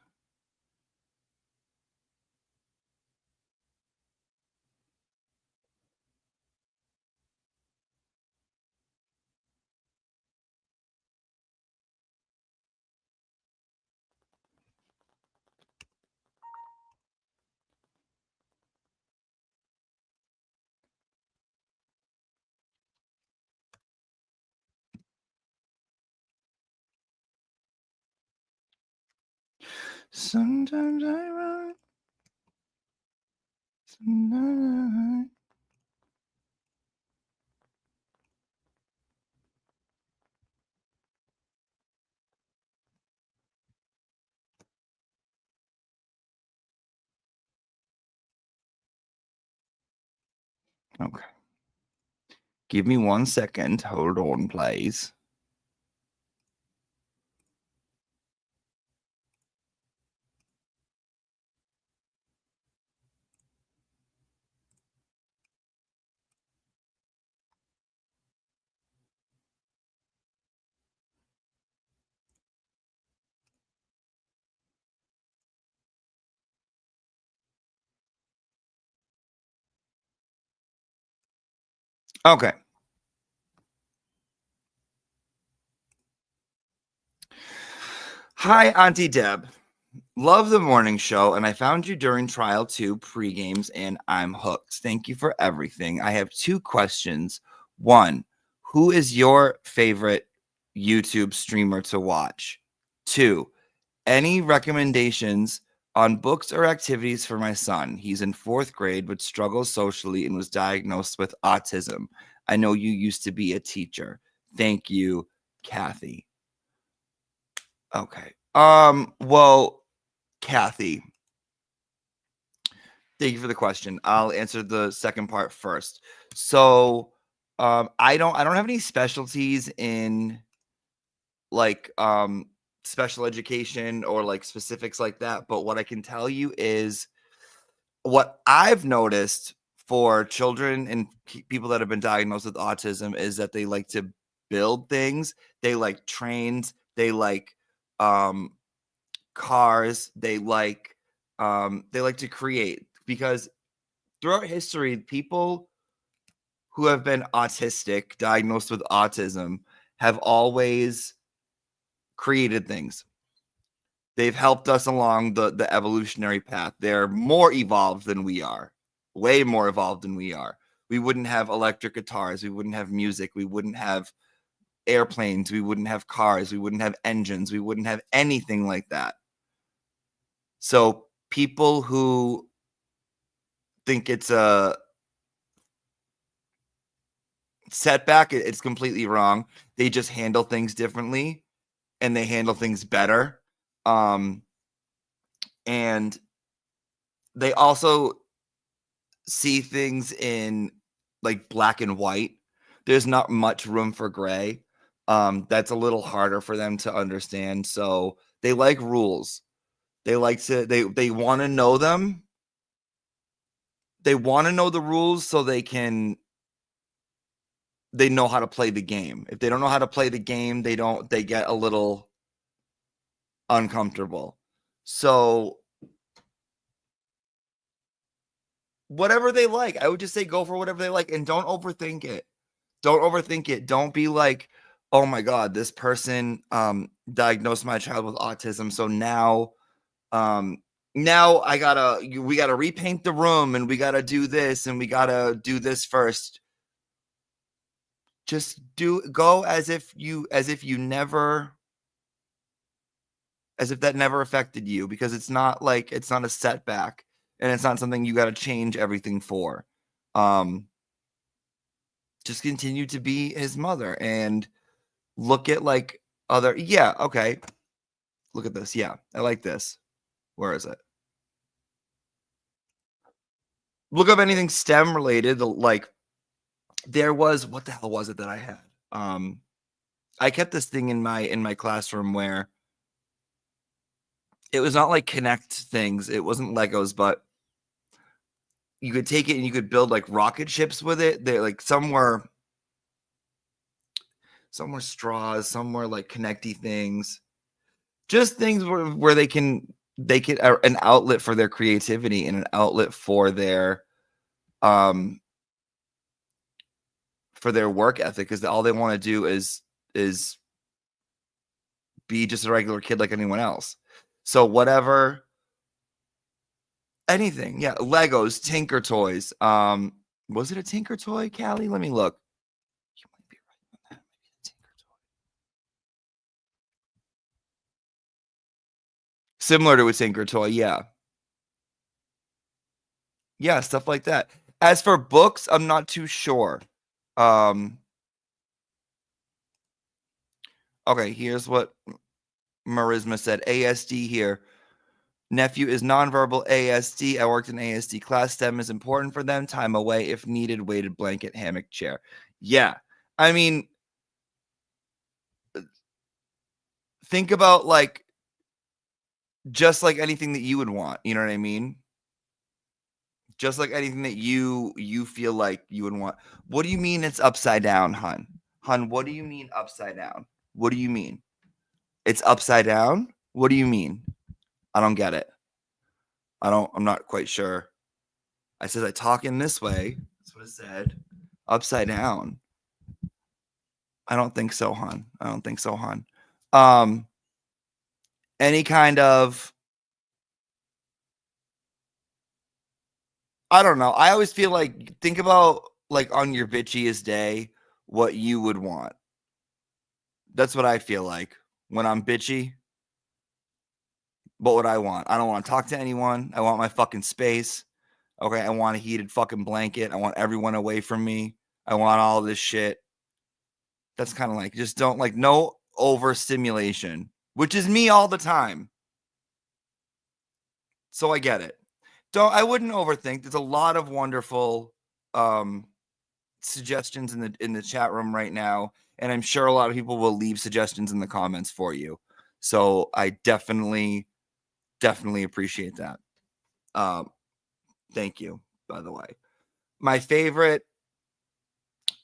Sometimes I run. Sometimes Okay. Give me 1 second. Hold on, please. Okay. Hi, Auntie Deb. Love the morning show, and I found you during trial 2 pre-games, and I'm hooked. Thank you for everything. I have 2 questions. 1, who is your favorite YouTube streamer to watch? 2, any recommendations on books or activities for my son? He's in 4th grade but struggles socially and was diagnosed with autism. I know you used to be a teacher. Thank you, Kathy. Okay. Well, Kathy, thank you for the question. I'll answer the second part first. So, I don't have any specialties in like special education or like specifics like that, but what I can tell you is what I've noticed for children and people that have been diagnosed with autism is that they like to build things, they like trains, they like cars, they like to create, because throughout history, people who have been autistic, diagnosed with autism, have always created things. They've helped us along the evolutionary path. They're more evolved than we are, way more evolved than we are. We wouldn't have electric guitars, we wouldn't have music, we wouldn't have airplanes, we wouldn't have cars, we wouldn't have engines, we wouldn't have anything like that. So people who think it's a setback, it's completely wrong. They just handle things differently and they handle things better. And they also see things in like black and white. There's not much room for gray. That's a little harder for them to understand. So they like rules. They like to, they want to know them. They want to know the rules so they know how to play the game. If they don't know how to play the game, they get a little uncomfortable. So whatever they like, I would just say go for whatever they like and don't overthink it. Don't overthink it. Don't be like, oh my God, this person diagnosed my child with autism. So now we gotta repaint the room and we gotta do this and we gotta do this first. Just go as if that never affected you, because it's not a setback and it's not something you got to change everything for. Just continue to be his mother and look at like other, yeah. Okay. Look at this. Yeah. I like this. Where is it? Look up anything STEM related. Like there was, what the hell was it that I had? I kept this thing in my classroom where it was not like Connect things. It wasn't Legos, but you could take it and you could build like rocket ships with it. They're like some were straws, some were like connecty things, just things where they can an outlet for their creativity and an outlet for their work ethic, because all they want to do is be just a regular kid like anyone else. So whatever, anything, yeah, Legos, Tinker Toys. Was it a Tinker Toy, Callie? Let me look. You might be right on that. Maybe a Tinker Toy. Similar to a Tinker Toy, yeah. Yeah, stuff like that. As for books, I'm not too sure. Okay, here's what Marisma said. ASD here. Nephew is nonverbal ASD. I worked in ASD class. STEM is important for them. Time away if needed. Weighted blanket, hammock, chair. Yeah. I mean, think about like just like anything that you would want. You know what I mean? Just like anything that you feel like you would want. What do you mean it's upside down, hun? Hun, what do you mean upside down? What do you mean? It's upside down? What do you mean? I don't get it. I'm not quite sure. I said I talk in this way. That's what it said. Upside down. I don't think so, hon. I don't think so, hon. Any kind of, I don't know. I always feel like, think about like on your bitchiest day, what you would want. That's what I feel like when I'm bitchy. What would I want? I don't want to talk to anyone. I want my fucking space. Okay. I want a heated fucking blanket. I want everyone away from me. I want all this shit. That's kind of like, just don't like, no overstimulation, which is me all the time. So I get it. I wouldn't overthink. There's a lot of wonderful suggestions in the chat room right now, and I'm sure a lot of people will leave suggestions in the comments for you. So I definitely appreciate that. Thank you, by the way. My favorite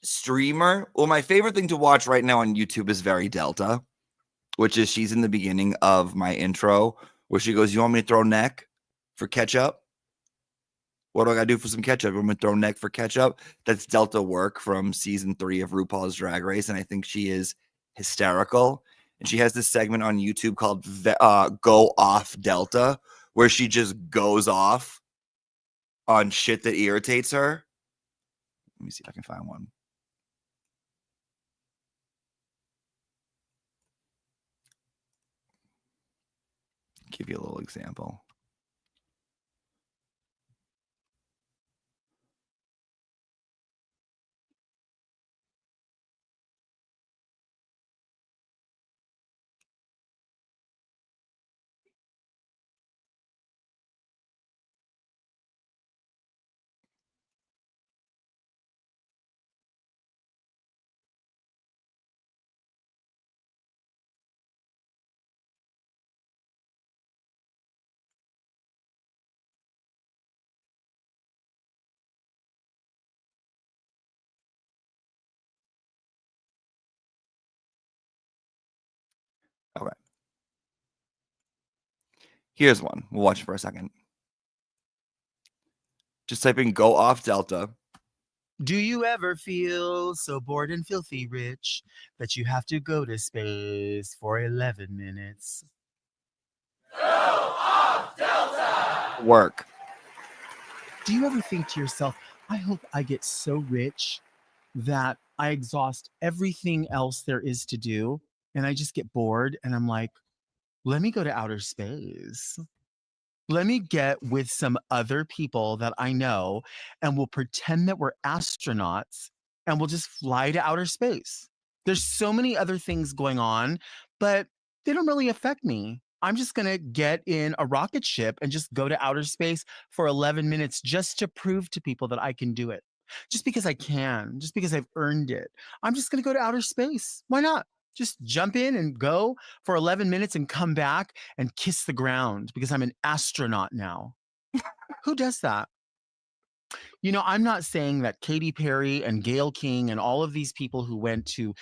streamer, well, my favorite thing to watch right now on YouTube is Very Delta, which is she's in the beginning of my intro where she goes, "You want me to throw neck for ketchup? What do I gotta do for some ketchup? I'm gonna throw neck for ketchup." That's Delta Work from season 3 of RuPaul's Drag Race, and I think she is hysterical. And she has this segment on YouTube called Go Off Delta, where she just goes off on shit that irritates her. Let me see if I can find one. Give you a little example. Okay. Here's one. We'll watch it for a second. Just type in Go Off Delta. Do you ever feel so bored and filthy rich that you have to go to space for 11 minutes? Go off, Delta! Work. Do you ever think to yourself, I hope I get so rich that I exhaust everything else there is to do and I just get bored and I'm like, let me go to outer space. Let me get with some other people that I know and we'll pretend that we're astronauts and we'll just fly to outer space. There's so many other things going on, but they don't really affect me. I'm just going to get in a rocket ship and just go to outer space for 11 minutes just to prove to people that I can do it. Just because I can, just because I've earned it. I'm just going to go to outer space. Why not? Just jump in and go for 11 minutes and come back and kiss the ground because I'm an astronaut now. Who does that? You know, I'm not saying that Katy Perry and Gayle King and all of these people who went to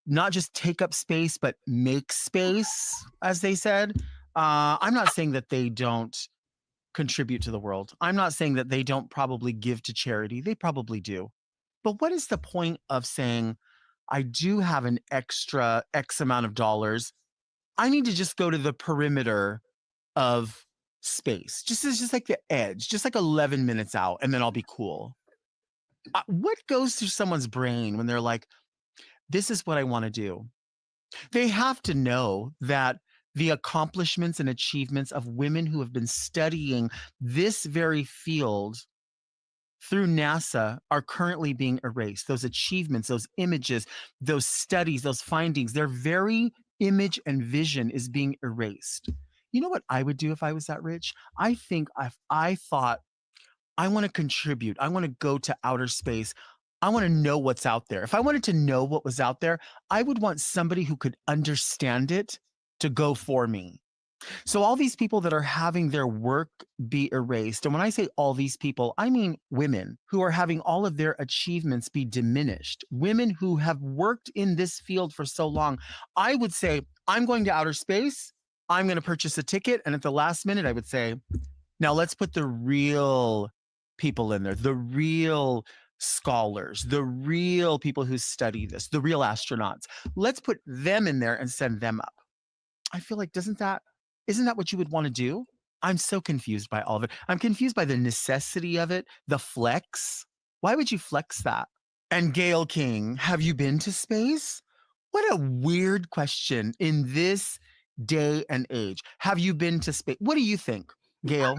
not just take up space, but make space, as they said. I'm not saying that they don't contribute to the world. I'm not saying that they don't probably give to charity. They probably do. But what is the point of saying, I do have an extra X amount of dollars. I need to just go to the perimeter of space. Just like the edge, just like 11 minutes out, and then I'll be cool. What goes through someone's brain when they're like, this is what I want to do? They have to know that the accomplishments and achievements of women who have been studying this very field through NASA are currently being erased. Those achievements, those images, those studies, those findings, their very image and vision is being erased. You know what I would do if I was that rich? I think if I thought I want to contribute, I want to go to outer space, I want to know what's out there. If I wanted to know what was out there, I would want somebody who could understand it to go for me. So all these people that are having their work be erased, and when I say all these people, I mean women who are having all of their achievements be diminished, women who have worked in this field for so long, I would say, I'm going to outer space, I'm going to purchase a ticket, and at the last minute, I would say, now let's put the real people in there, the real scholars, the real people who study this, the real astronauts. Let's put them in there and send them up. I feel like, isn't that what you would want to do? I'm so confused by all of it. I'm confused by the necessity of it, the flex. Why would you flex that? And Gail King, have you been to space? What a weird question in this day and age. Have you been to space? What do you think, Gail?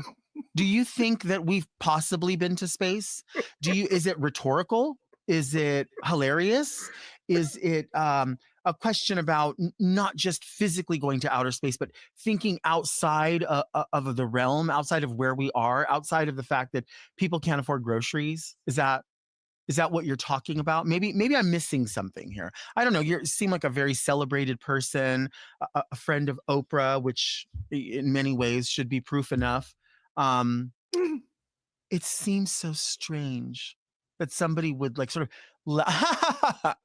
Do you think that we've possibly been to space? Is it rhetorical? Is it hilarious? Is it a question about not just physically going to outer space, but thinking outside of the realm, outside of where we are, outside of the fact that people can't afford groceries? Is that what you're talking about? Maybe I'm missing something here. I don't know. You seem like a very celebrated person, a friend of Oprah, which in many ways should be proof enough. It seems so strange that somebody would like sort of,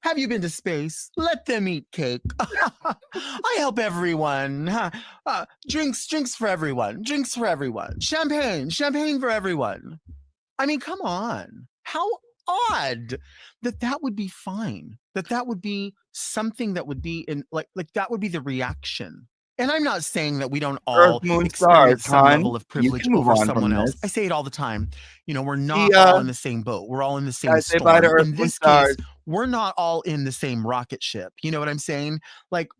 have you been to space? Let them eat cake. I help everyone. Drinks for everyone. Drinks for everyone. Champagne for everyone. I mean, come on. How odd that would be fine. That would be something that would be in like that would be the reaction. And I'm not saying that we don't all experience some level of privilege over someone else. I say it all the time. You know, we're not all in the same boat. We're all in the same storm. In this case, we're not all in the same rocket ship. You know what I'm saying? Like,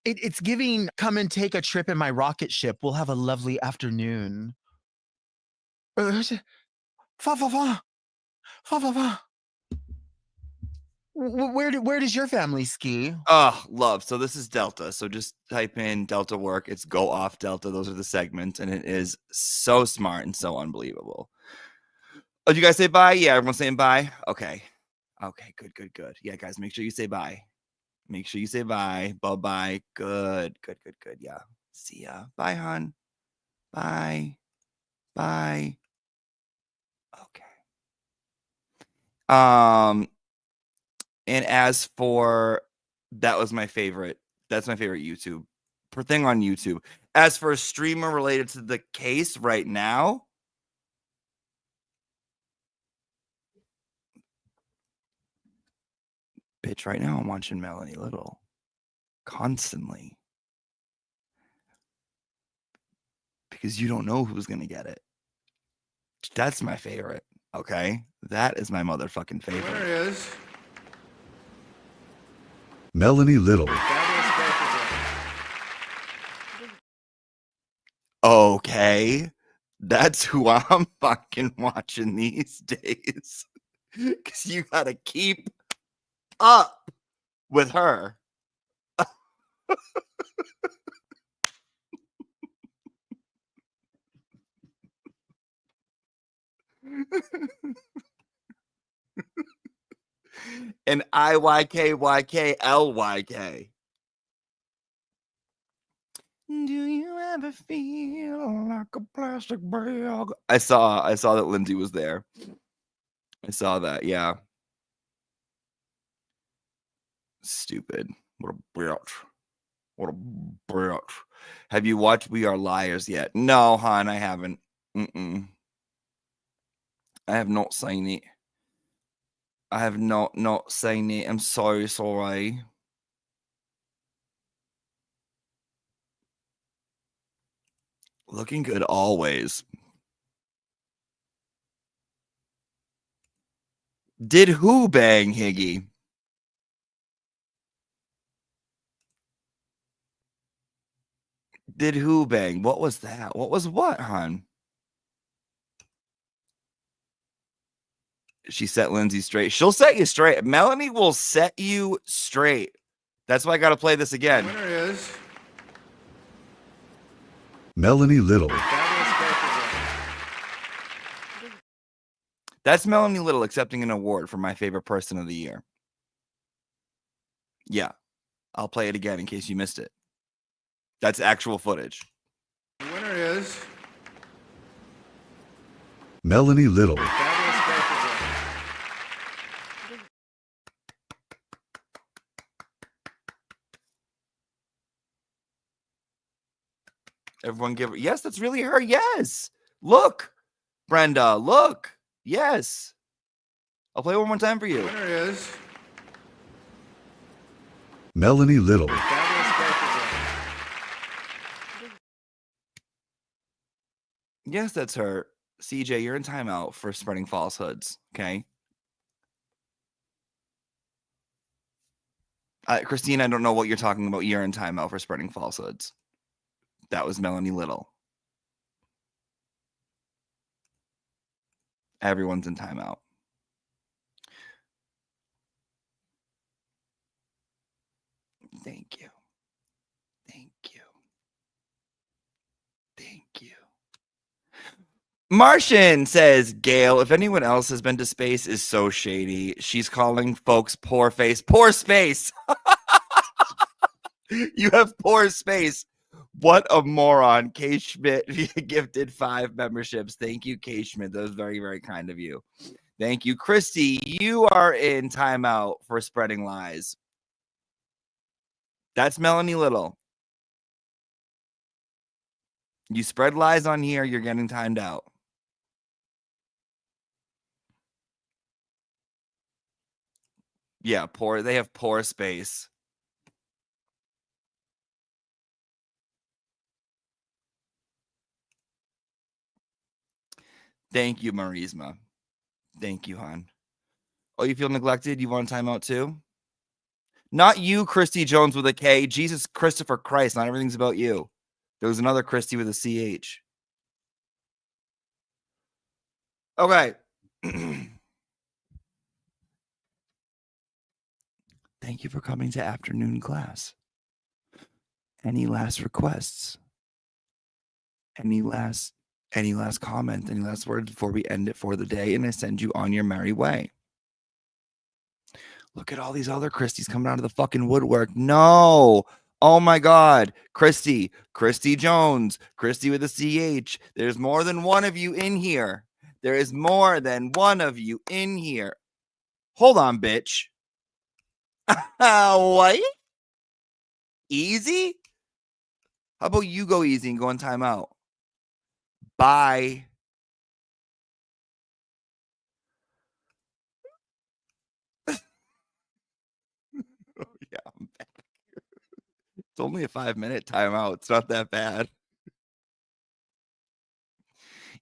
it's giving, come and take a trip in my rocket ship. We'll have a lovely afternoon. Where does your family ski? Oh, love. So this is Delta. So just type in Delta work. It's go off Delta. Those are the segments. And it is so smart and so unbelievable. Oh, did you guys say bye? Yeah, everyone's saying bye. Okay. Okay, good. Yeah, guys, make sure you say bye. Make sure you say bye. Bye-bye. Good. Yeah. See ya. Bye, hon. Bye. Bye. Okay. And as for, that was my favorite. That's my favorite YouTube thing on YouTube. As for a streamer related to the case right now, bitch, right now I'm watching Melanie Little constantly. Because you don't know who's going to get it. That's my favorite. Okay? That is my motherfucking favorite. There it is. Melanie Little. Okay. That's who I'm fucking watching these days. Because you got to keep up with her. And IYKYKLYK. Do you ever feel like a plastic bag? I saw that Lindsay was there. I saw that, yeah. Stupid. What a bitch. What a bitch. Have you watched We Are Liars yet? No, hon, I haven't. I have not seen it. I have not seen it. I'm so sorry. Looking good always. Did who bang Higgy? Did who bang? What was that? What was what, hon? She set Lindsay straight. She'll set you straight. Melanie will set you straight. That's why I got to play this again. There it is. Melanie Little. That's Melanie Little accepting an award for my favorite person of the year. Yeah. I'll play it again in case you missed it. That's actual footage. The winner is Melanie Little. Everyone give her. Yes, that's really her. Yes. Look, Brenda, look. Yes. I'll play one more time for you. The winner is Melanie Little. Yes, that's her. CJ, you're in timeout for spreading falsehoods. Okay. Christine, I don't know what you're talking about. You're in timeout for spreading falsehoods. That was Melanie Little. Everyone's in timeout. Thank you. Thank you. Thank you. Martian says, Gail, if anyone else has been to space is so shady. She's calling folks poor face. Poor space. You have poor space. What a moron. K. Schmidt gifted 5 memberships. Thank you, K. Schmidt. That was very, very kind of you. Thank you. Christy, you are in timeout for spreading lies. That's Melanie Little. You spread lies on here, you're getting timed out. Yeah, poor. They have poor space. Thank you, Marisma. Thank you, hon. Oh, you feel neglected? You want a timeout too? Not you, Christy Jones with a K. Jesus Christopher Christ. Not everything's about you. There was another Christy with a CH. Okay. Thank you for coming to afternoon class. Any last requests? Any last comment? Any last words before we end it for the day and I send you on your merry way? Look at all these other Christies coming out of the fucking woodwork. No. Oh my God. Christy Jones, Christy with a CH. There's more than one of you in here. There is more than one of you in here. Hold on, bitch. What? Easy? How about you go easy and go in timeout? Bye. Oh, yeah, I'm back. It's only a 5-minute timeout. It's not that bad.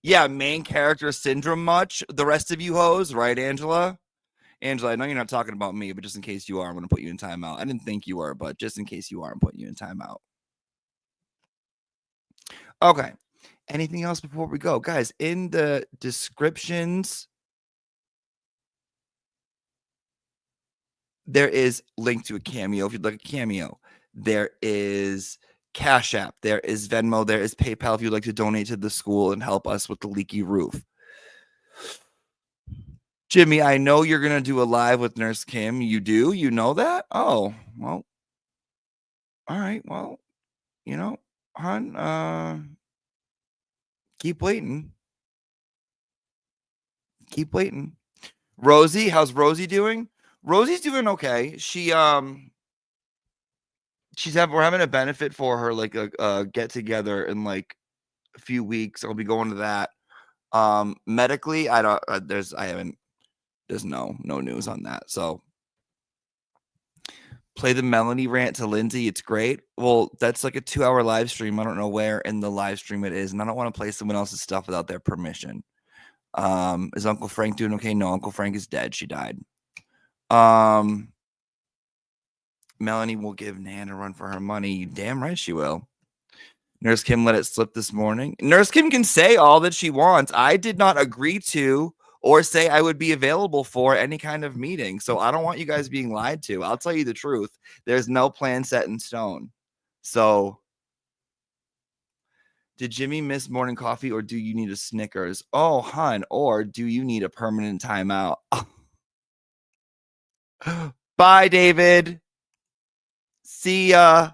Yeah, main character syndrome much? The rest of you hoes, right, Angela? Angela, I know you're not talking about me, but just in case you are, I'm going to put you in timeout. I didn't think you were, but just in case you are, I'm putting you in timeout. Okay. Anything else before we go? Guys, in the descriptions, there is link to a Cameo if you'd like a Cameo. There is Cash App. There is Venmo. There is PayPal if you'd like to donate to the school and help us with the leaky roof. Jimmy, I know you're going to do a live with Nurse Kim. You do? You know that? Oh, well. All right. Well, you know, hon, keep waiting. Keep waiting. Rosie, how's Rosie doing? Rosie's doing okay. We're having a benefit for her, like a get together in like a few weeks. I'll be going to that. Medically, there's no news on that. So play the Melanie rant to Lindsay. It's great. Well, that's like a 2-hour live stream. I don't know where in the live stream it is, and I don't want to play someone else's stuff without their permission. Is Uncle Frank doing okay? No, Uncle Frank is dead. She died. Melanie will give Nan a run for her money. Damn right she will. Nurse Kim let it slip this morning. Nurse Kim can say all that she wants. I did not agree to or say I would be available for any kind of meeting. So I don't want you guys being lied to. I'll tell you the truth. There's no plan set in stone. So Did Jimmy miss morning coffee or do you need a Snickers? Oh, hun, or do you need a permanent timeout? Bye, David. See ya.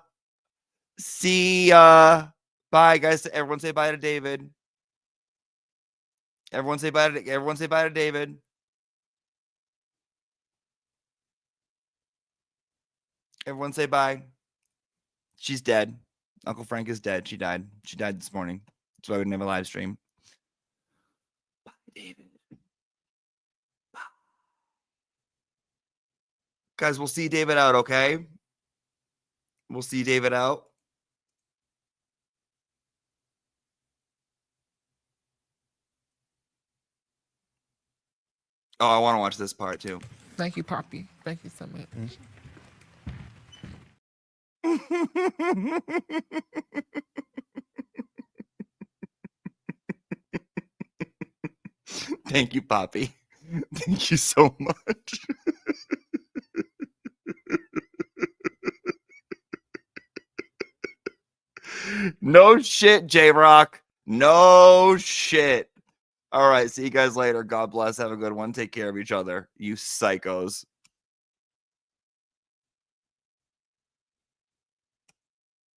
See ya. Bye, guys. Everyone say bye to David. Everyone say bye to David. Everyone say bye. She's dead. Uncle Frank is dead. She died. She died this morning. That's why we didn't have a live stream. Bye, David. Bye. Guys, we'll see David out, okay? We'll see David out. Oh, I want to watch this part too. Thank you, Poppy. Thank you so much. Thank you, Poppy. Thank you so much. No shit, J-Rock. No shit. All right. See you guys later. God bless. Have a good one. Take care of each other. You psychos.